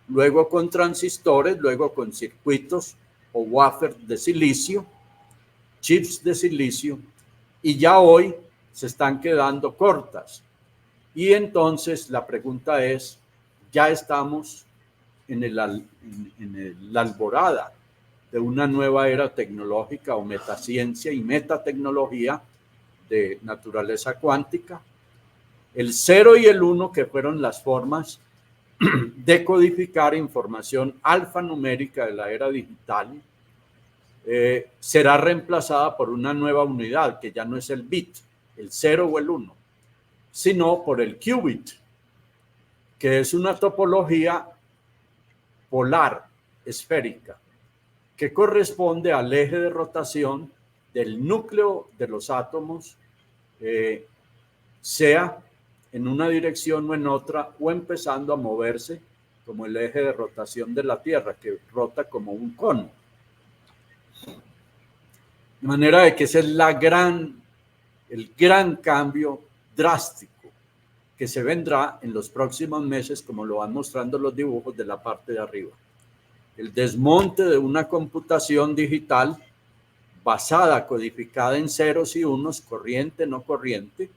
luego con transistores, luego con circuitos o wafers de silicio, chips de silicio, y ya hoy se están quedando cortas. Y entonces la pregunta es, ya estamos en la alborada de una nueva era tecnológica o metaciencia y metatecnología de naturaleza cuántica. El 0 y el 1, que fueron las formas de codificar información alfanumérica de la era digital, será reemplazada por una nueva unidad que ya no es el bit, el 0 o el 1, sino por el qubit, que es una topología polar, esférica, que corresponde al eje de rotación del núcleo de los átomos, sea en una dirección o en otra, o empezando a moverse como el eje de rotación de la Tierra, que rota como un cono. De manera de que ese es el gran cambio drástico que se vendrá en los próximos meses, como lo van mostrando los dibujos de la parte de arriba. El desmonte de una computación digital basada, codificada en ceros y unos, corriente, no corriente,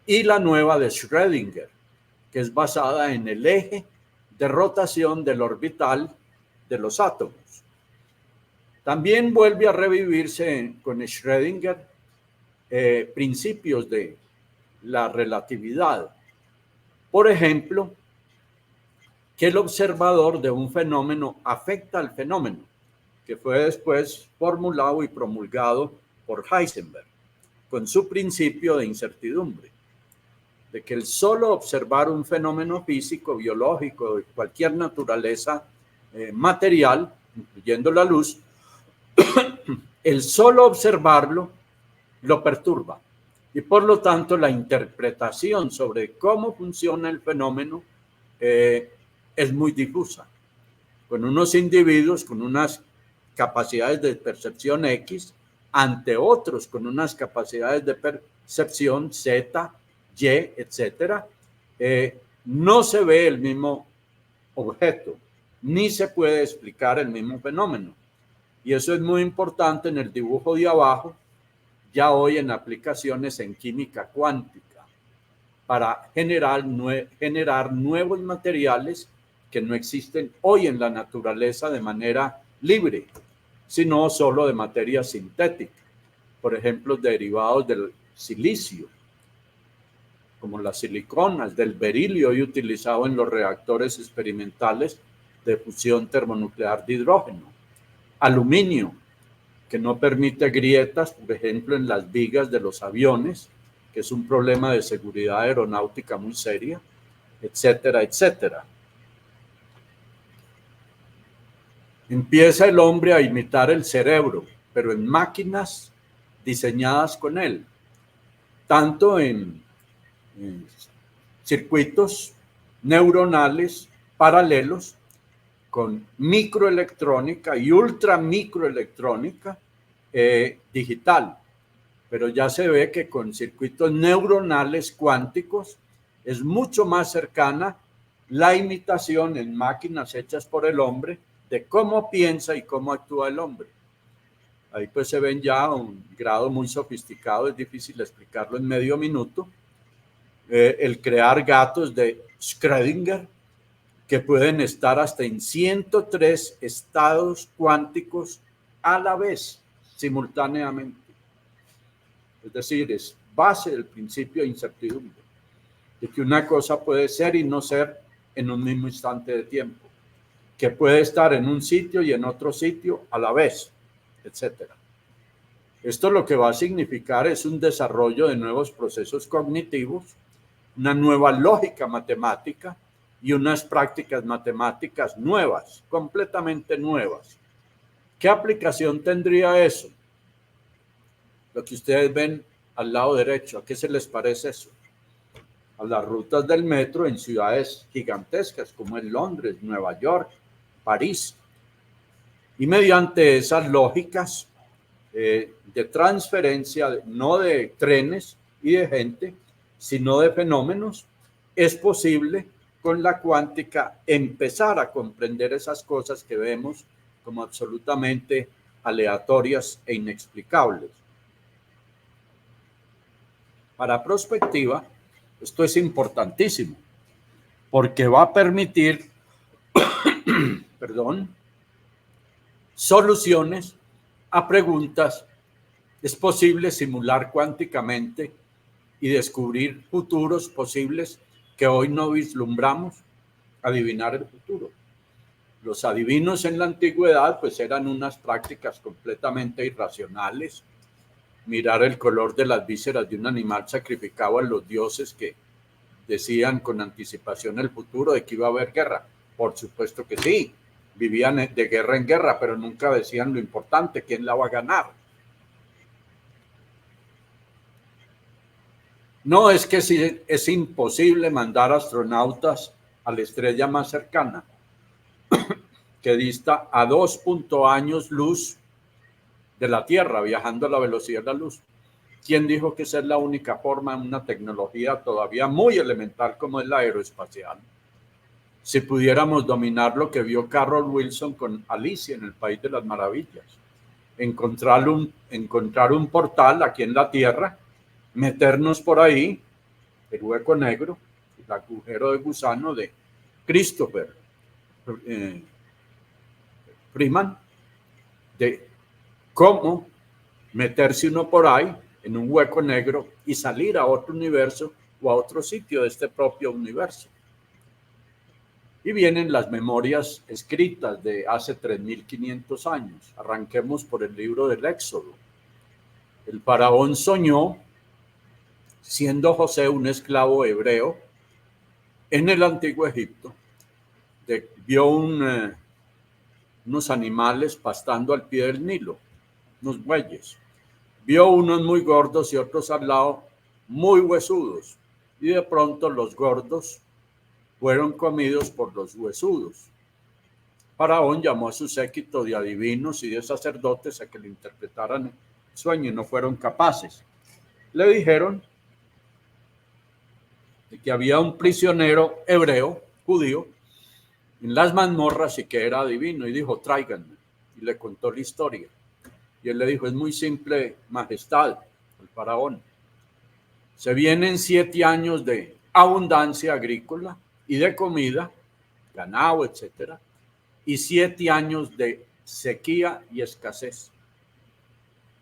y la nueva de Schrödinger, que es basada en el eje de rotación del orbital de los átomos. También vuelve a revivirse con Schrödinger principios de la relatividad. Por ejemplo, que el observador de un fenómeno afecta al fenómeno, que fue después formulado y promulgado por Heisenberg, con su principio de incertidumbre, de que el solo observar un fenómeno físico, biológico, de cualquier naturaleza material, incluyendo la luz, el solo observarlo lo perturba. Y por lo tanto la interpretación sobre cómo funciona el fenómeno es muy difusa, con unos individuos con unas capacidades de percepción X ante otros con unas capacidades de percepción Z, Y, etcétera. No se ve el mismo objeto, ni se puede explicar el mismo fenómeno. Y eso es muy importante en el dibujo de abajo, ya hoy en aplicaciones en química cuántica, para generar nuevos materiales que no existen hoy en la naturaleza de manera libre, sino solo de materia sintética. Por ejemplo, derivados del silicio, como las siliconas, del berilio hoy utilizado en los reactores experimentales de fusión termonuclear de hidrógeno. Aluminio, que no permite grietas, por ejemplo, en las vigas de los aviones, que es un problema de seguridad aeronáutica muy seria, etcétera, etcétera. Empieza el hombre a imitar el cerebro, pero en máquinas diseñadas con él, tanto en circuitos neuronales paralelos con microelectrónica y ultramicroelectrónica digital, pero ya se ve que con circuitos neuronales cuánticos es mucho más cercana la imitación en máquinas hechas por el hombre de cómo piensa y cómo actúa el hombre. Ahí pues se ven ya un grado muy sofisticado, es difícil explicarlo en medio minuto. El crear gatos de Schrödinger que pueden estar hasta en 103 estados cuánticos a la vez, simultáneamente. Es decir, es base del principio de incertidumbre, de que una cosa puede ser y no ser en un mismo instante de tiempo, que puede estar en un sitio y en otro sitio a la vez, etc. Esto lo que va a significar es un desarrollo de nuevos procesos cognitivos, una nueva lógica matemática y unas prácticas matemáticas nuevas, completamente nuevas. ¿Qué aplicación tendría eso? Lo que ustedes ven al lado derecho, ¿a qué se les parece eso? A las rutas del metro en ciudades gigantescas como en Londres, Nueva York, París. Y mediante esas lógicas de transferencia, no de trenes y de gente, sino de fenómenos, es posible con la cuántica empezar a comprender esas cosas que vemos como absolutamente aleatorias e inexplicables. Para prospectiva, esto es importantísimo, porque va a permitir, soluciones a preguntas. Es posible simular cuánticamente y descubrir futuros posibles que hoy no vislumbramos, adivinar el futuro. Los adivinos en la antigüedad pues eran unas prácticas completamente irracionales. Mirar el color de las vísceras de un animal sacrificado a los dioses que decían con anticipación el futuro de que iba a haber guerra. Por supuesto que sí, vivían de guerra en guerra, pero nunca decían lo importante, quién la va a ganar. No es que sí, es imposible mandar astronautas a la estrella más cercana, que dista a 2 años luz de la Tierra, viajando a la velocidad de la luz. ¿Quién dijo que esa es la única forma en una tecnología todavía muy elemental como es la aeroespacial? Si pudiéramos dominar lo que vio Carroll Wilson con Alicia en el País de las Maravillas, encontrar un portal aquí en la Tierra, meternos por ahí, el hueco negro, el agujero de gusano de Christopher Freeman, de cómo meterse uno por ahí en un hueco negro y salir a otro universo o a otro sitio de este propio universo. Y vienen las memorias escritas de hace 3500 años. Arranquemos por el libro del Éxodo. El faraón soñó, siendo José un esclavo hebreo en el antiguo Egipto, vio unos animales pastando al pie del Nilo, unos bueyes. Vio unos muy gordos y otros al lado muy huesudos. Y de pronto los gordos fueron comidos por los huesudos. Faraón llamó a su séquito de adivinos y de sacerdotes a que le interpretaran el sueño y no fueron capaces. Le dijeron de que había un prisionero hebreo, judío, en las mazmorras y que era adivino, y dijo, tráiganme. Y le contó la historia. Y él le dijo, es muy simple, majestad, el faraón. Se vienen 7 años de abundancia agrícola y de comida, ganado, etcétera, y 7 años de sequía y escasez.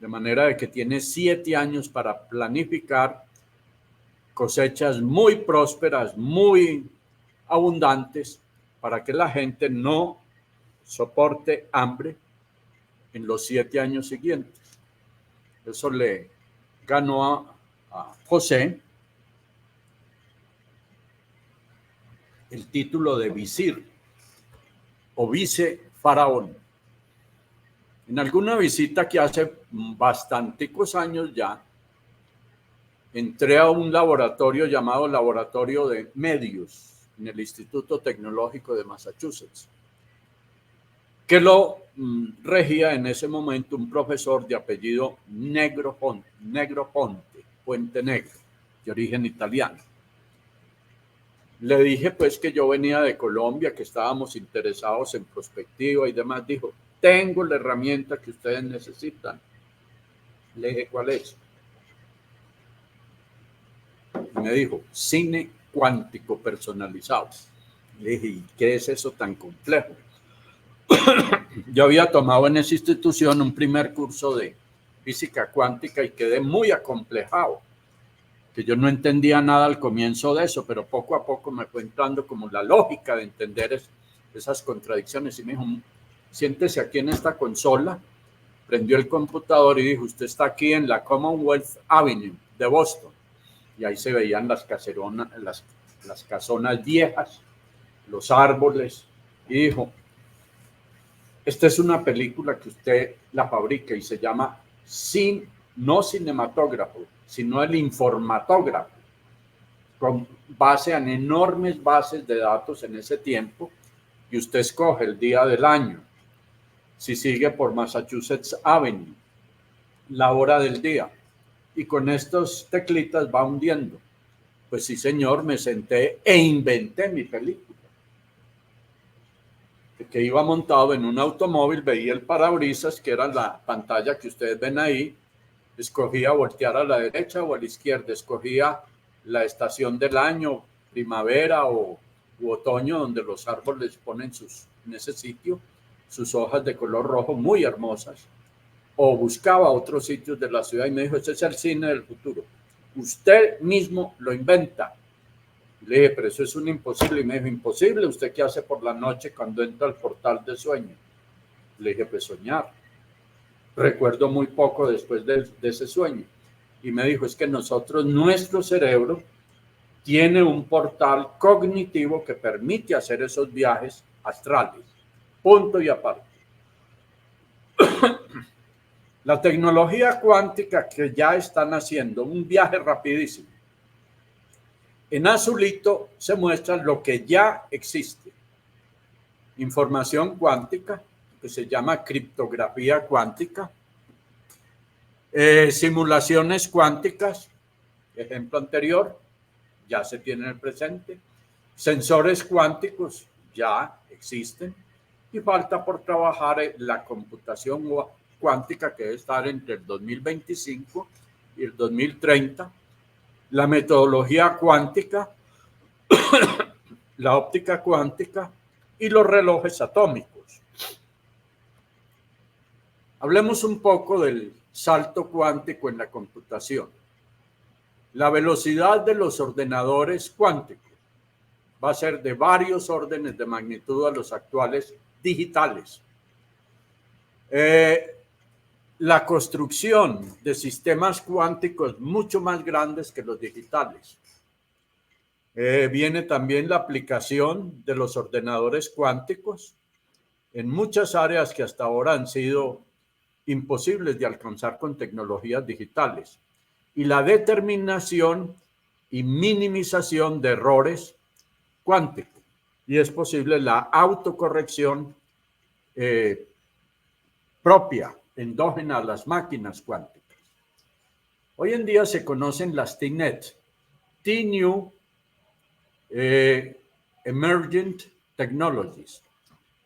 De manera de que tiene 7 años para planificar cosechas muy prósperas, muy abundantes, para que la gente no soporte hambre en los 7 años siguientes. Eso le ganó a José el título de visir o vice faraón. En alguna visita que hace bastanticos años ya, entré a un laboratorio llamado Laboratorio de Medios en el Instituto Tecnológico de Massachusetts. que lo regía en ese momento un profesor de apellido Negroponte, Puente Negro, de origen italiano. Le dije pues que yo venía de Colombia, que estábamos interesados en prospectiva y demás. Dijo, tengo la herramienta que ustedes necesitan. Le dije, ¿cuál es? Y me dijo, cine cuántico personalizado. Le dije, ¿y qué es eso tan complejo? Yo había tomado en esa institución un primer curso de física cuántica y quedé muy acomplejado, que yo no entendía nada al comienzo de eso, pero poco a poco me fue entrando como la lógica de entender esas contradicciones. Y me dijo, siéntese aquí en esta consola, prendió el computador y dijo, usted está aquí en la Commonwealth Avenue de Boston. Y ahí se veían las caseronas, las casonas viejas, los árboles, y dijo, esta es una película que usted la fabrica y se llama no cinematógrafo, sino el informatógrafo, con base en enormes bases de datos en ese tiempo, y usted escoge el día del año, si sigue por Massachusetts Avenue, la hora del día, y con estos teclitas va hundiendo. Pues sí, señor, me senté e inventé mi película. Que iba montado en un automóvil, veía el parabrisas, que era la pantalla que ustedes ven ahí, escogía voltear a la derecha o a la izquierda, escogía la estación del año, primavera u otoño, donde los árboles ponen en ese sitio sus hojas de color rojo muy hermosas, o buscaba otros sitios de la ciudad y me dijo, ese es el cine del futuro, usted mismo lo inventa. Le dije, pero eso es un imposible. Y me dijo, imposible, ¿usted qué hace por la noche cuando entra al portal de sueño? Le dije, pues soñar. Recuerdo muy poco después de ese sueño. Y me dijo, es que nuestro cerebro tiene un portal cognitivo que permite hacer esos viajes astrales. Punto y aparte. La tecnología cuántica que ya están haciendo, un viaje rapidísimo. En azulito se muestra lo que ya existe. Información cuántica, que se llama criptografía cuántica. Simulaciones cuánticas, ejemplo anterior, ya se tiene en el presente. Sensores cuánticos ya existen. Y falta por trabajar la computación cuántica, que debe estar entre el 2025 y el 2030. La metodología cuántica, la óptica cuántica y los relojes atómicos. Hablemos un poco del salto cuántico en la computación. La velocidad de los ordenadores cuánticos va a ser de varios órdenes de magnitud a los actuales digitales. La construcción de sistemas cuánticos mucho más grandes que los digitales. Viene también la aplicación de los ordenadores cuánticos en muchas áreas que hasta ahora han sido imposibles de alcanzar con tecnologías digitales. Y la determinación y minimización de errores cuánticos. Y es posible la autocorrección propia, endógena a las máquinas cuánticas. Hoy en día se conocen las TNET, T-New Emergent Technologies.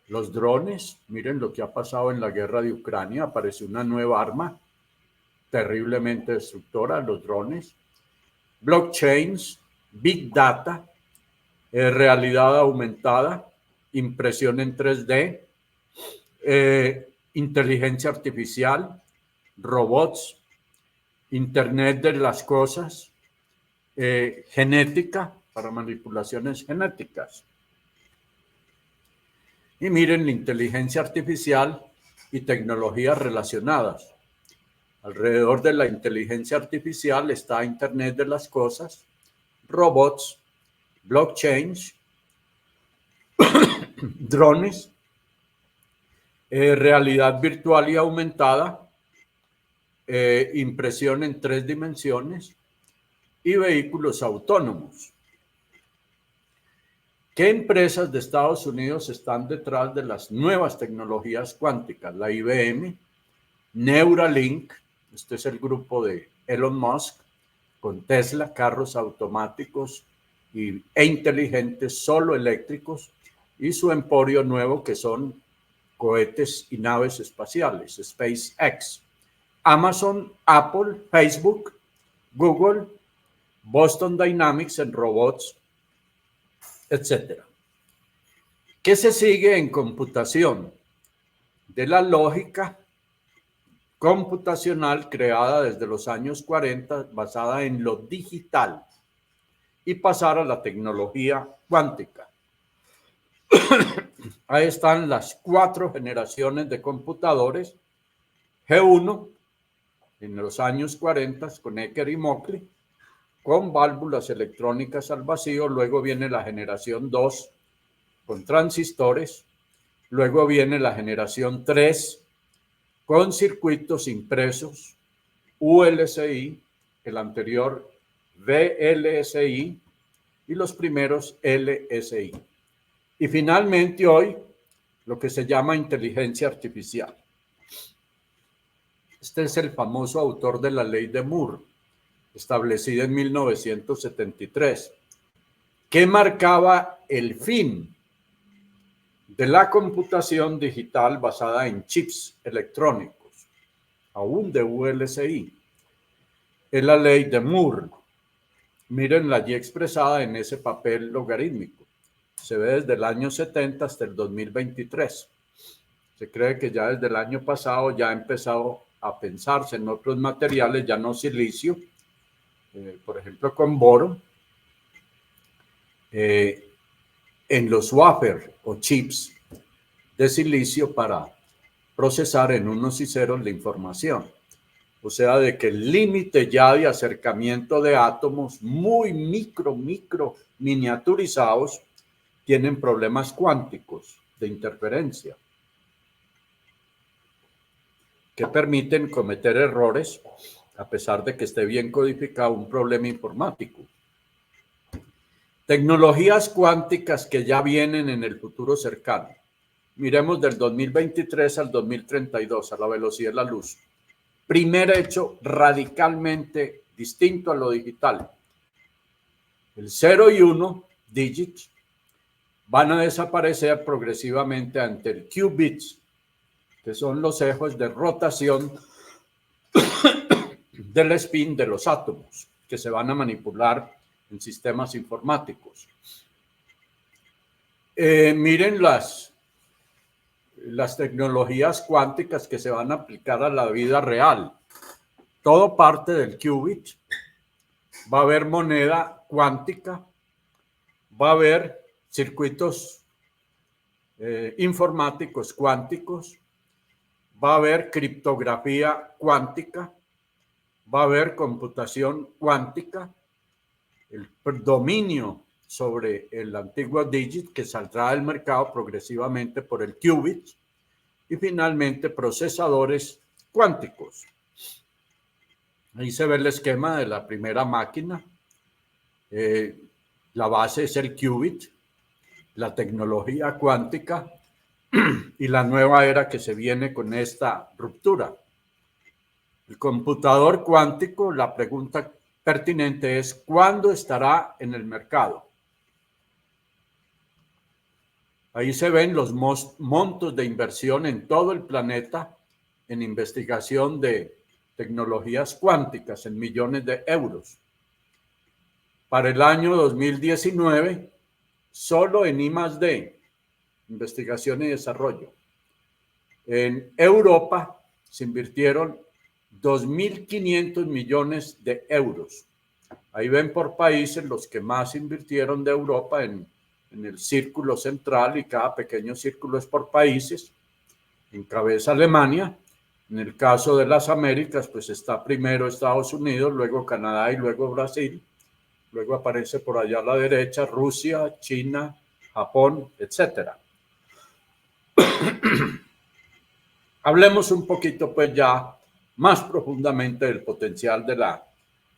Los drones, miren lo que ha pasado en la guerra de Ucrania, apareció una nueva arma terriblemente destructora, los drones. Blockchains, Big Data, realidad aumentada, impresión en 3D, inteligencia artificial, robots, Internet de las cosas, genética para manipulaciones genéticas. Y miren la inteligencia artificial y tecnologías relacionadas. Alrededor de la inteligencia artificial está Internet de las cosas, robots, blockchains, drones, realidad virtual y aumentada, impresión en 3 dimensiones y vehículos autónomos. ¿Qué empresas de Estados Unidos están detrás de las nuevas tecnologías cuánticas? La IBM, Neuralink, este es el grupo de Elon Musk, con Tesla, carros automáticos e inteligentes solo eléctricos, y su emporio nuevo que son cohetes y naves espaciales, SpaceX. Amazon, Apple, Facebook, Google, Boston Dynamics en robots, etc. ¿Qué se sigue en computación? De la lógica computacional creada desde los años 40, basada en lo digital, y pasar a la tecnología cuántica. Ahí están las 4 generaciones de computadores. G1, en los años 40, con Ecker y Mockley, con válvulas electrónicas al vacío. Luego viene la generación 2, con transistores. Luego viene la generación 3, con circuitos impresos, ULSI, el anterior VLSI y los primeros LSI. Y finalmente hoy, lo que se llama inteligencia artificial. Este es el famoso autor de la ley de Moore, establecida en 1973, que marcaba el fin de la computación digital basada en chips electrónicos, aún de ULSI. Es la ley de Moore. Mírenla allí expresada en ese papel logarítmico. Se ve desde el año 70 hasta el 2023. Se cree que ya desde el año pasado ya ha empezado a pensarse en otros materiales, ya no silicio, por ejemplo con boro, en los wafer o chips de silicio para procesar en unos y ceros la información. O sea, de que el límite ya de acercamiento de átomos muy micro miniaturizados tienen problemas cuánticos de interferencia que permiten cometer errores a pesar de que esté bien codificado un problema informático. Tecnologías cuánticas que ya vienen en el futuro cercano. Miremos del 2023 al 2032 a la velocidad de la luz. Primer hecho radicalmente distinto a lo digital. El 0 y 1 digits van a desaparecer progresivamente ante el qubits, que son los ejes de rotación del spin de los átomos, que se van a manipular en sistemas informáticos. Miren las tecnologías cuánticas que se van a aplicar a la vida real. Todo parte del qubit. Va a haber moneda cuántica, va a haber circuitos informáticos cuánticos, va a haber criptografía cuántica, va a haber computación cuántica, el dominio sobre el antiguo digit que saldrá del mercado progresivamente por el qubit, y finalmente procesadores cuánticos. Ahí se ve el esquema de la primera máquina. La base es el qubit, la tecnología cuántica y la nueva era que se viene con esta ruptura. El computador cuántico, la pregunta pertinente es ¿cuándo estará en el mercado? Ahí se ven los montos de inversión en todo el planeta en investigación de tecnologías cuánticas en millones de euros. Para el año 2019, solo en I+D, investigación y desarrollo, en Europa se invirtieron 2.500 millones de euros. Ahí ven por países los que más invirtieron de Europa en el círculo central, y cada pequeño círculo es por países. Encabeza Alemania. En el caso de las Américas, pues está primero Estados Unidos, luego Canadá y luego Brasil. Luego aparece por allá a la derecha Rusia, China, Japón, etc. Hablemos un poquito pues ya más profundamente del potencial de la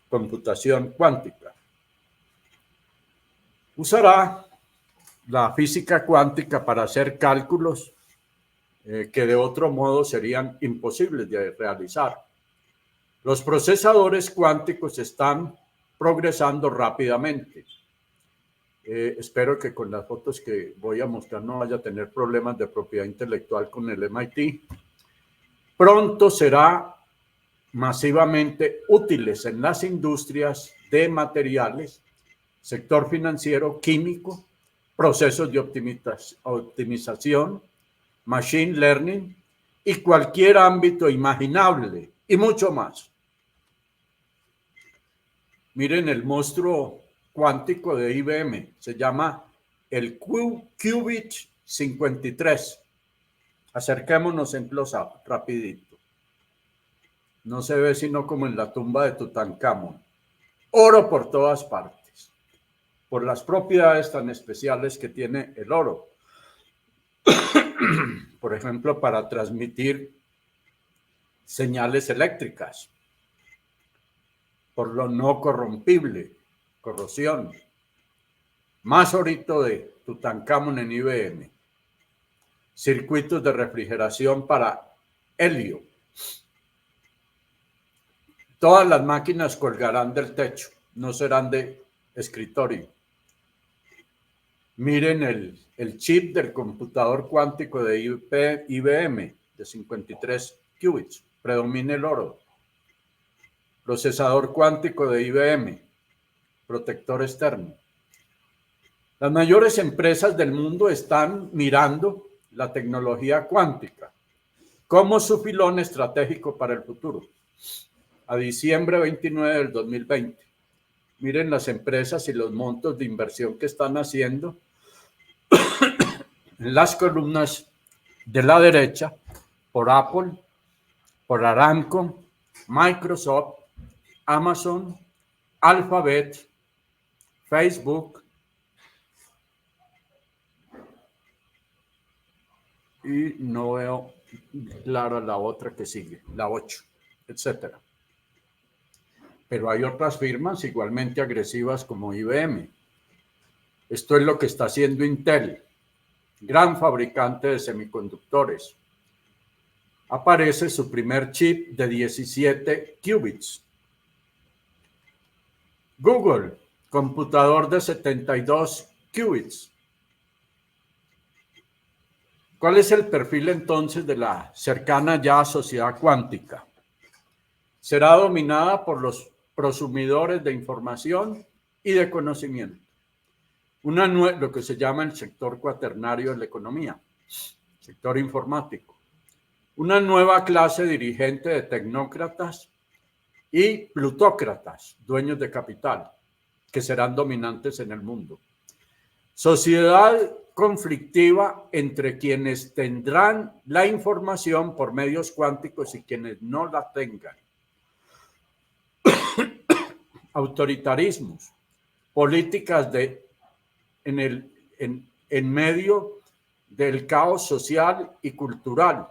computación cuántica. Usará la física cuántica para hacer cálculos que de otro modo serían imposibles de realizar. Los procesadores cuánticos están progresando rápidamente. Espero que con las fotos que voy a mostrar no vaya a tener problemas de propiedad intelectual con el MIT. Pronto será masivamente útiles en las industrias de materiales, sector financiero, químico, procesos de optimización, machine learning y cualquier ámbito imaginable y mucho más. Miren el monstruo cuántico de IBM, se llama el Qubit 53. Acerquémonos en close-up, rapidito. No se ve sino como en la tumba de Tutankamón. Oro por todas partes, por las propiedades tan especiales que tiene el oro. Por ejemplo, para transmitir señales eléctricas, por lo no corrompible, corrosión. Más orito de Tutankamón en IBM. Circuitos de refrigeración para helio. Todas las máquinas colgarán del techo, no serán de escritorio. Miren el chip del computador cuántico de IBM de 53 qubits, predomina el oro. Procesador cuántico de IBM, protector externo. Las mayores empresas del mundo están mirando la tecnología cuántica como su filón estratégico para el futuro. A diciembre 29 del 2020. Miren las empresas y los montos de inversión que están haciendo en las columnas de la derecha por Apple, por Aramco, Microsoft, Amazon, Alphabet, Facebook y no veo clara la otra que sigue, la 8, etcétera. Pero hay otras firmas igualmente agresivas como IBM. Esto es lo que está haciendo Intel, gran fabricante de semiconductores. Aparece su primer chip de 17 qubits. Google, computador de 72 qubits. ¿Cuál es el perfil entonces de la cercana ya sociedad cuántica? Será dominada por los prosumidores de información y de conocimiento. Lo que se llama el sector cuaternario de la economía, sector informático. Una nueva clase dirigente de tecnócratas y plutócratas, dueños de capital, que serán dominantes en el mundo. Sociedad conflictiva entre quienes tendrán la información por medios cuánticos y quienes no la tengan. Autoritarismos, políticas en medio del caos social y cultural,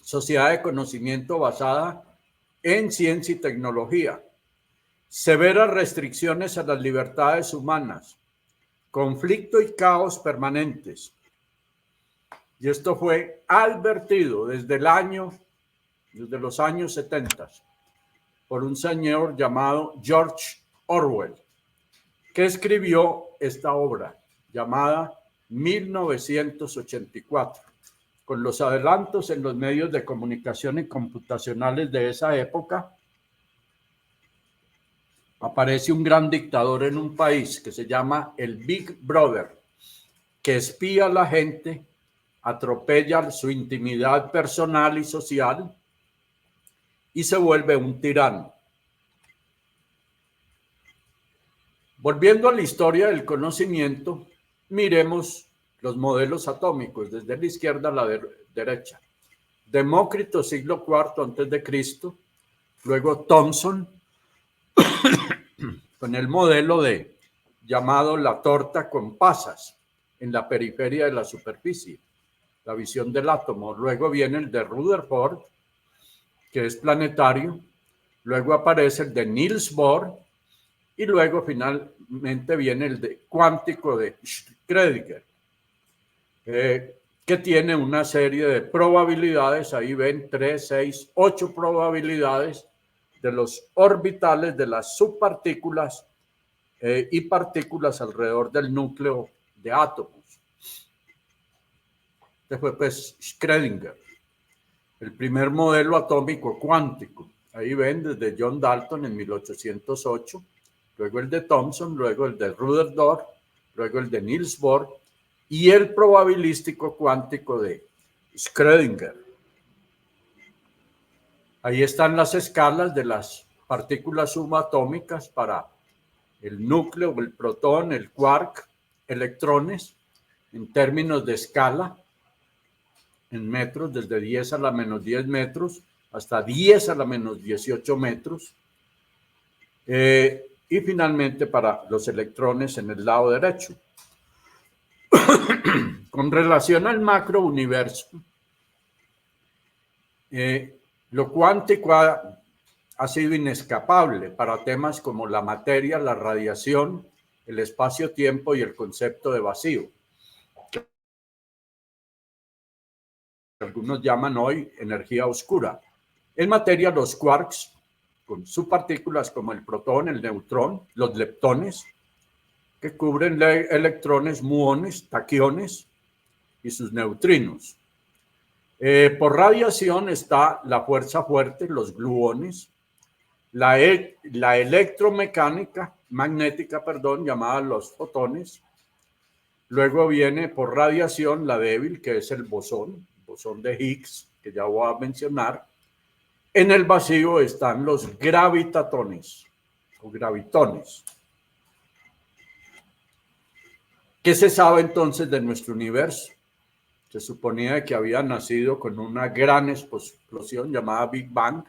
sociedad de conocimiento basada en ciencia y tecnología, severas restricciones a las libertades humanas, conflicto y caos permanentes. Y esto fue advertido desde los años 70 por un señor llamado George Orwell, que escribió esta obra llamada 1984. Con los adelantos en los medios de comunicación y computacionales de esa época, aparece un gran dictador en un país que se llama el Big Brother, que espía a la gente, atropella su intimidad personal y social y se vuelve un tirano. Volviendo a la historia del conocimiento, miremos los modelos atómicos desde la izquierda a la derecha. Demócrito, siglo IV antes de Cristo, luego Thomson con el modelo llamado la torta con pasas en la periferia de la superficie, la visión del átomo. Luego viene el de Rutherford, que es planetario. Luego aparece el de Niels Bohr, Y luego finalmente viene el de cuántico de Schrödinger, que tiene una serie de probabilidades. Ahí ven 3, 6, 8 probabilidades de los orbitales de las subpartículas y partículas alrededor del núcleo de átomos. Este fue pues Schrödinger, el primer modelo atómico cuántico. Ahí ven desde John Dalton en 1808, luego el de Thomson, luego el de Rutherford, luego el de Niels Bohr y el probabilístico cuántico de Schrödinger. Ahí están las escalas de las partículas subatómicas para el núcleo, el protón, el quark, electrones, en términos de escala, en metros, desde 10 a la menos 10 metros hasta 10 a la menos 18 metros. Y finalmente para los electrones en el lado derecho. Con relación al macrouniverso, lo cuántico ha sido inescapable para temas como la materia, la radiación, el espacio-tiempo y el concepto de vacío. Algunos llaman hoy energía oscura. En materia, los quarks, con subpartículas como el protón, el neutrón, los leptones, que cubren electrones, muones, taquiones y sus neutrinos. Por radiación está la fuerza fuerte, los gluones, la electromecánica, magnética, llamada los fotones. Luego viene por radiación la débil, que es el bosón de Higgs, que ya voy a mencionar. En el vacío están los gravitatones o gravitones. ¿Qué se sabe entonces de nuestro universo? Se suponía que había nacido con una gran explosión llamada Big Bang.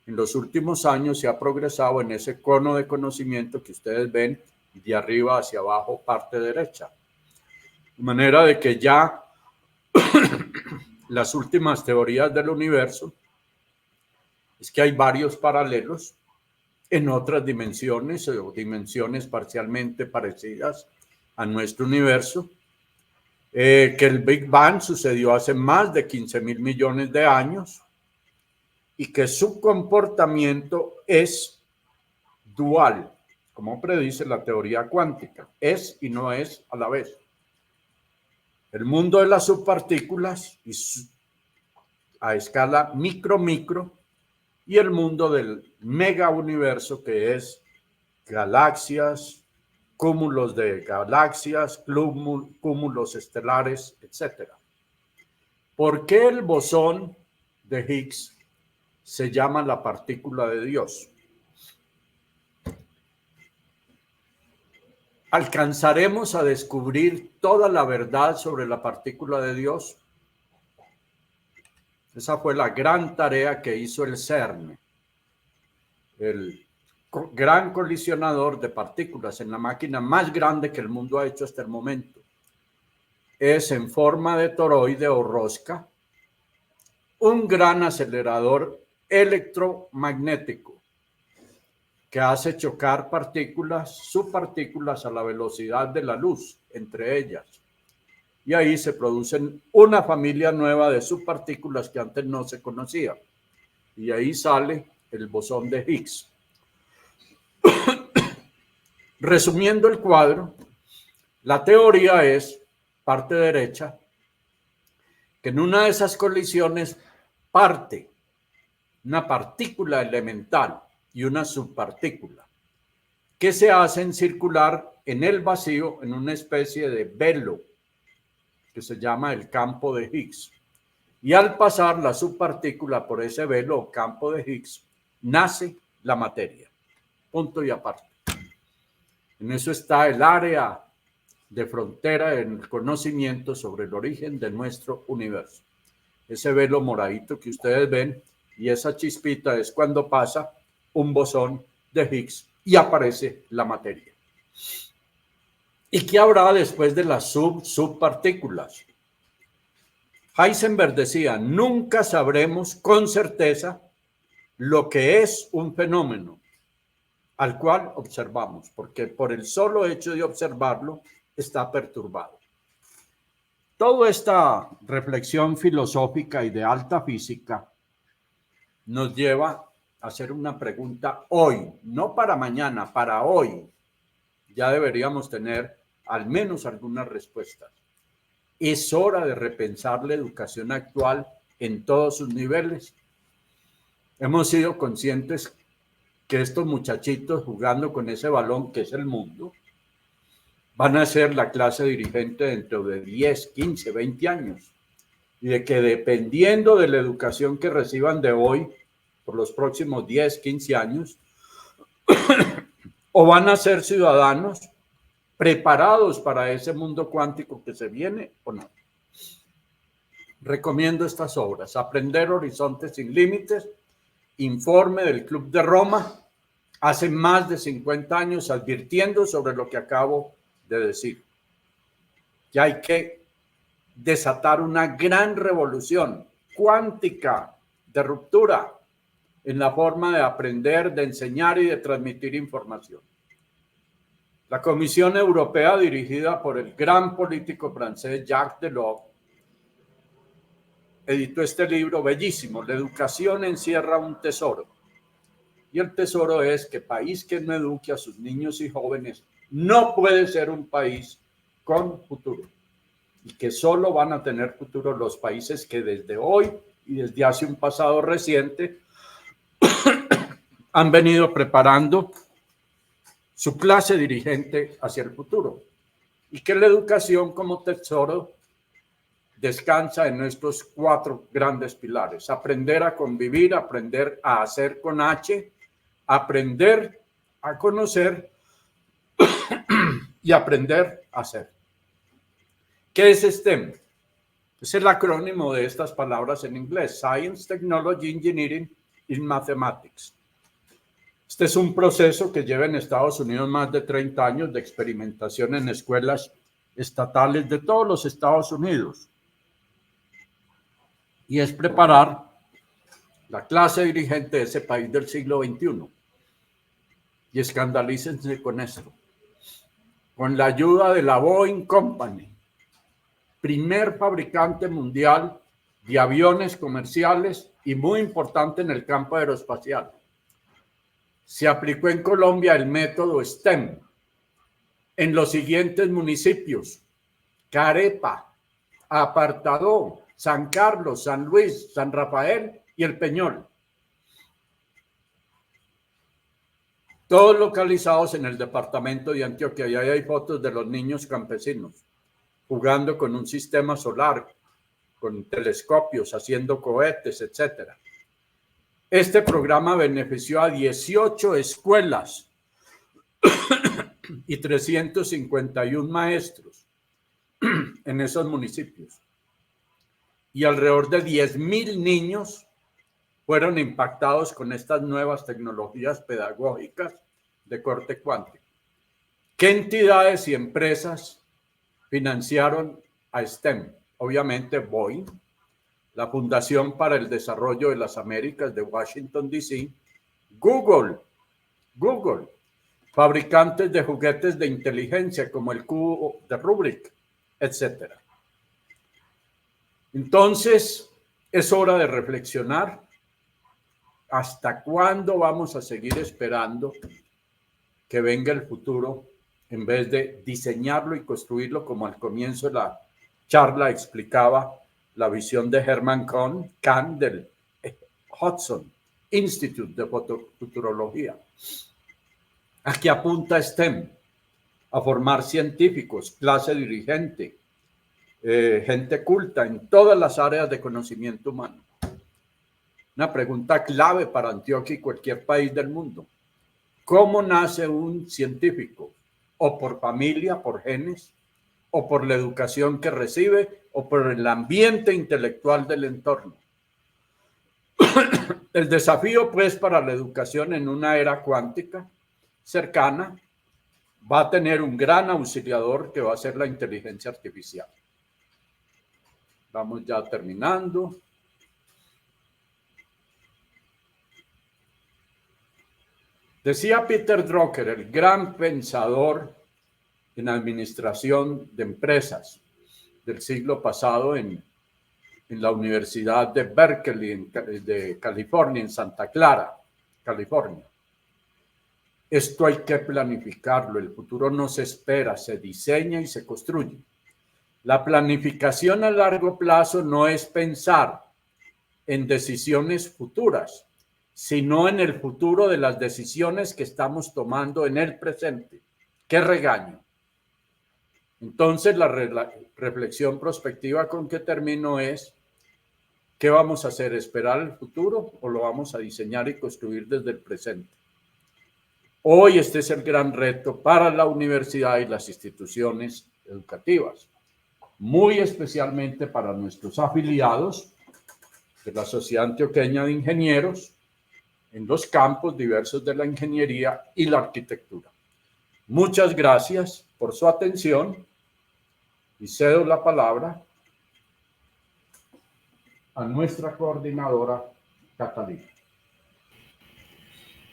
En los últimos años se ha progresado en ese cono de conocimiento que ustedes ven de arriba hacia abajo, parte derecha. De manera de que ya las últimas teorías del universo es que hay varios paralelos en otras dimensiones o dimensiones parcialmente parecidas a nuestro universo, que el Big Bang sucedió hace más de 15.000 millones de años y que su comportamiento es dual, como predice la teoría cuántica, es y no es a la vez. El mundo de las subpartículas a escala micro y el mundo del mega universo, que es galaxias, cúmulos de galaxias, cúmulos estelares, etc. ¿Por qué el bosón de Higgs se llama la partícula de Dios? ¿Alcanzaremos a descubrir toda la verdad sobre la partícula de Dios? Esa fue la gran tarea que hizo el CERN, el gran colisionador de partículas en la máquina más grande que el mundo ha hecho hasta el momento. Es en forma de toroide o rosca, un gran acelerador electromagnético que hace chocar partículas, subpartículas a la velocidad de la luz entre ellas. Y ahí se producen una familia nueva de subpartículas que antes no se conocía. Y ahí sale el bosón de Higgs. Resumiendo el cuadro, la teoría es, parte derecha, que en una de esas colisiones parte una partícula elemental y una subpartícula que se hacen circular en el vacío en una especie de velo que se llama el campo de Higgs. Y al pasar la subpartícula por ese velo o campo de Higgs, nace la materia. Punto y aparte. En eso está el área de frontera en el conocimiento sobre el origen de nuestro universo. Ese velo moradito que ustedes ven y esa chispita es cuando pasa un bosón de Higgs y aparece la materia. ¿Y qué habrá después de las subpartículas? Heisenberg decía, nunca sabremos con certeza lo que es un fenómeno. al cual observamos, porque por el solo hecho de observarlo está perturbado. Toda esta reflexión filosófica y de alta física nos lleva a hacer una pregunta hoy, no para mañana, para hoy. Ya deberíamos tener al menos algunas respuestas. ¿Es hora de repensar la educación actual en todos sus niveles? Hemos sido conscientes que estos muchachitos jugando con ese balón que es el mundo van a ser la clase dirigente dentro de 10, 15, 20 años. Y de que dependiendo de la educación que reciban de hoy, por los próximos 10, 15 años, o van a ser ciudadanos preparados para ese mundo cuántico que se viene o no. Recomiendo estas obras: Aprender Horizontes sin Límites, Informe del Club de Roma, hace más de 50 años, advirtiendo sobre lo que acabo de decir. Que hay que desatar una gran revolución cuántica de ruptura en la forma de aprender, de enseñar y de transmitir información. La Comisión Europea, dirigida por el gran político francés Jacques Delors, editó este libro bellísimo: La educación encierra un tesoro. Y el tesoro es que país que no eduque a sus niños y jóvenes no puede ser un país con futuro. Y que solo van a tener futuro los países que desde hoy y desde hace un pasado reciente han venido preparando su clase dirigente hacia el futuro. Y que la educación como tesoro descansa en estos 4 grandes pilares: aprender a convivir, aprender a hacer con H, aprender a conocer y aprender a hacer. ¿Qué es STEM? Es el acrónimo de estas palabras en inglés: Science, Technology, Engineering y Mathematics. Este es un proceso que lleva en Estados Unidos más de 30 años de experimentación en escuelas estatales de todos los Estados Unidos. Y es preparar la clase dirigente de ese país del siglo XXI. Y escandalícense con esto. Con la ayuda de la Boeing Company, primer fabricante mundial de aviones comerciales y muy importante en el campo aeroespacial, se aplicó en Colombia el método STEM en los siguientes municipios: Carepa, Apartadó, San Carlos, San Luis, San Rafael y El Peñol. Todos localizados en el departamento de Antioquia. Y ahí hay fotos de los niños campesinos jugando con un sistema solar, con telescopios, haciendo cohetes, etc. Este programa benefició a 18 escuelas y 351 maestros en esos municipios. Y alrededor de 10,000 niños fueron impactados con estas nuevas tecnologías pedagógicas de corte cuántico. ¿Qué entidades y empresas financiaron a STEM? Obviamente Boeing, la Fundación para el Desarrollo de las Américas de Washington, D.C., Google, fabricantes de juguetes de inteligencia como el cubo de Rubik, etc. Entonces, es hora de reflexionar. ¿Hasta cuándo vamos a seguir esperando que venga el futuro en vez de diseñarlo y construirlo, como al comienzo de la charla explicaba la visión de Herman Kahn del Hudson Institute de Futurología? ¿A qué apunta STEM? A formar científicos, clase dirigente, gente culta en todas las áreas de conocimiento humano. Una pregunta clave para Antioquia y cualquier país del mundo: ¿cómo nace un científico? ¿O por familia, por genes, o por la educación que recibe, o por el ambiente intelectual del entorno? El desafío, pues, para la educación en una era cuántica cercana va a tener un gran auxiliador que va a ser la inteligencia artificial. Vamos ya terminando. Decía Peter Drucker, el gran pensador en administración de empresas del siglo pasado en la Universidad de Berkeley, de California, en Santa Clara, California. Esto hay que planificarlo, el futuro no se espera, se diseña y se construye. La planificación a largo plazo no es pensar en decisiones futuras, sino en el futuro de las decisiones que estamos tomando en el presente. ¡Qué regaño! Entonces, la reflexión prospectiva con que termino es, ¿qué vamos a hacer? ¿Esperar el futuro o lo vamos a diseñar y construir desde el presente? Hoy este es el gran reto para la universidad y las instituciones educativas, muy especialmente para nuestros afiliados de la Sociedad Antioqueña de Ingenieros en los campos diversos de la ingeniería y la arquitectura. Muchas gracias por su atención y cedo la palabra a nuestra coordinadora, Catalina.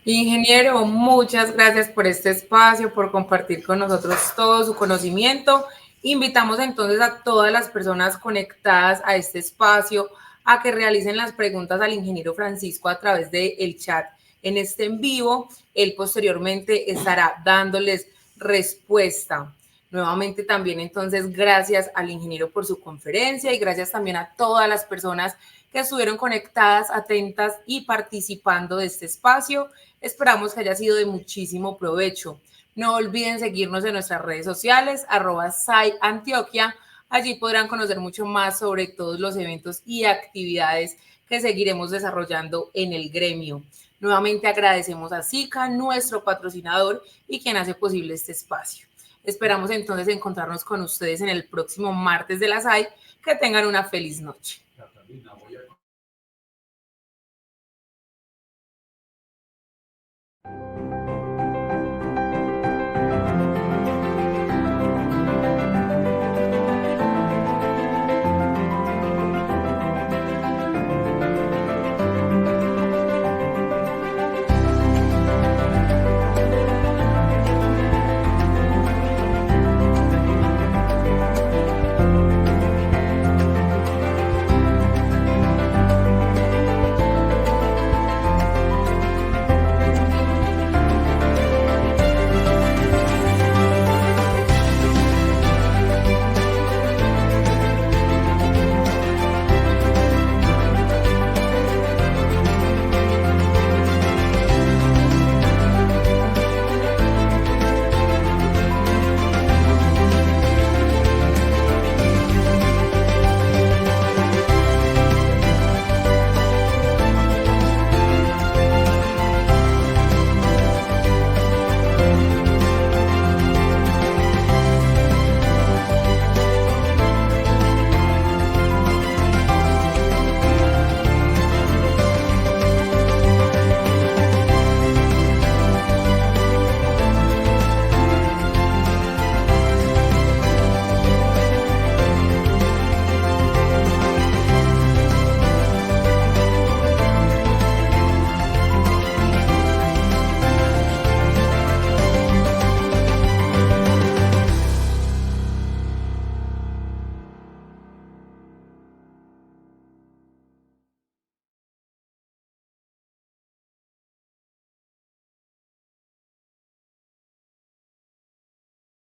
Ingeniero, muchas gracias por este espacio, por compartir con nosotros todo su conocimiento. Invitamos entonces a todas las personas conectadas a este espacio a que realicen las preguntas al ingeniero Francisco a través del chat en este en vivo. Él posteriormente estará dándoles respuesta. Nuevamente también entonces gracias al ingeniero por su conferencia y gracias también a todas las personas que estuvieron conectadas, atentas y participando de este espacio. Esperamos que haya sido de muchísimo provecho. No olviden seguirnos en nuestras redes sociales, @SciAntioquia. Allí podrán conocer mucho más sobre todos los eventos y actividades que seguiremos desarrollando en el gremio. Nuevamente agradecemos a SICA, nuestro patrocinador y quien hace posible este espacio. Esperamos entonces encontrarnos con ustedes en el próximo martes de la SAI. Que tengan una feliz noche. Catalina, voy a...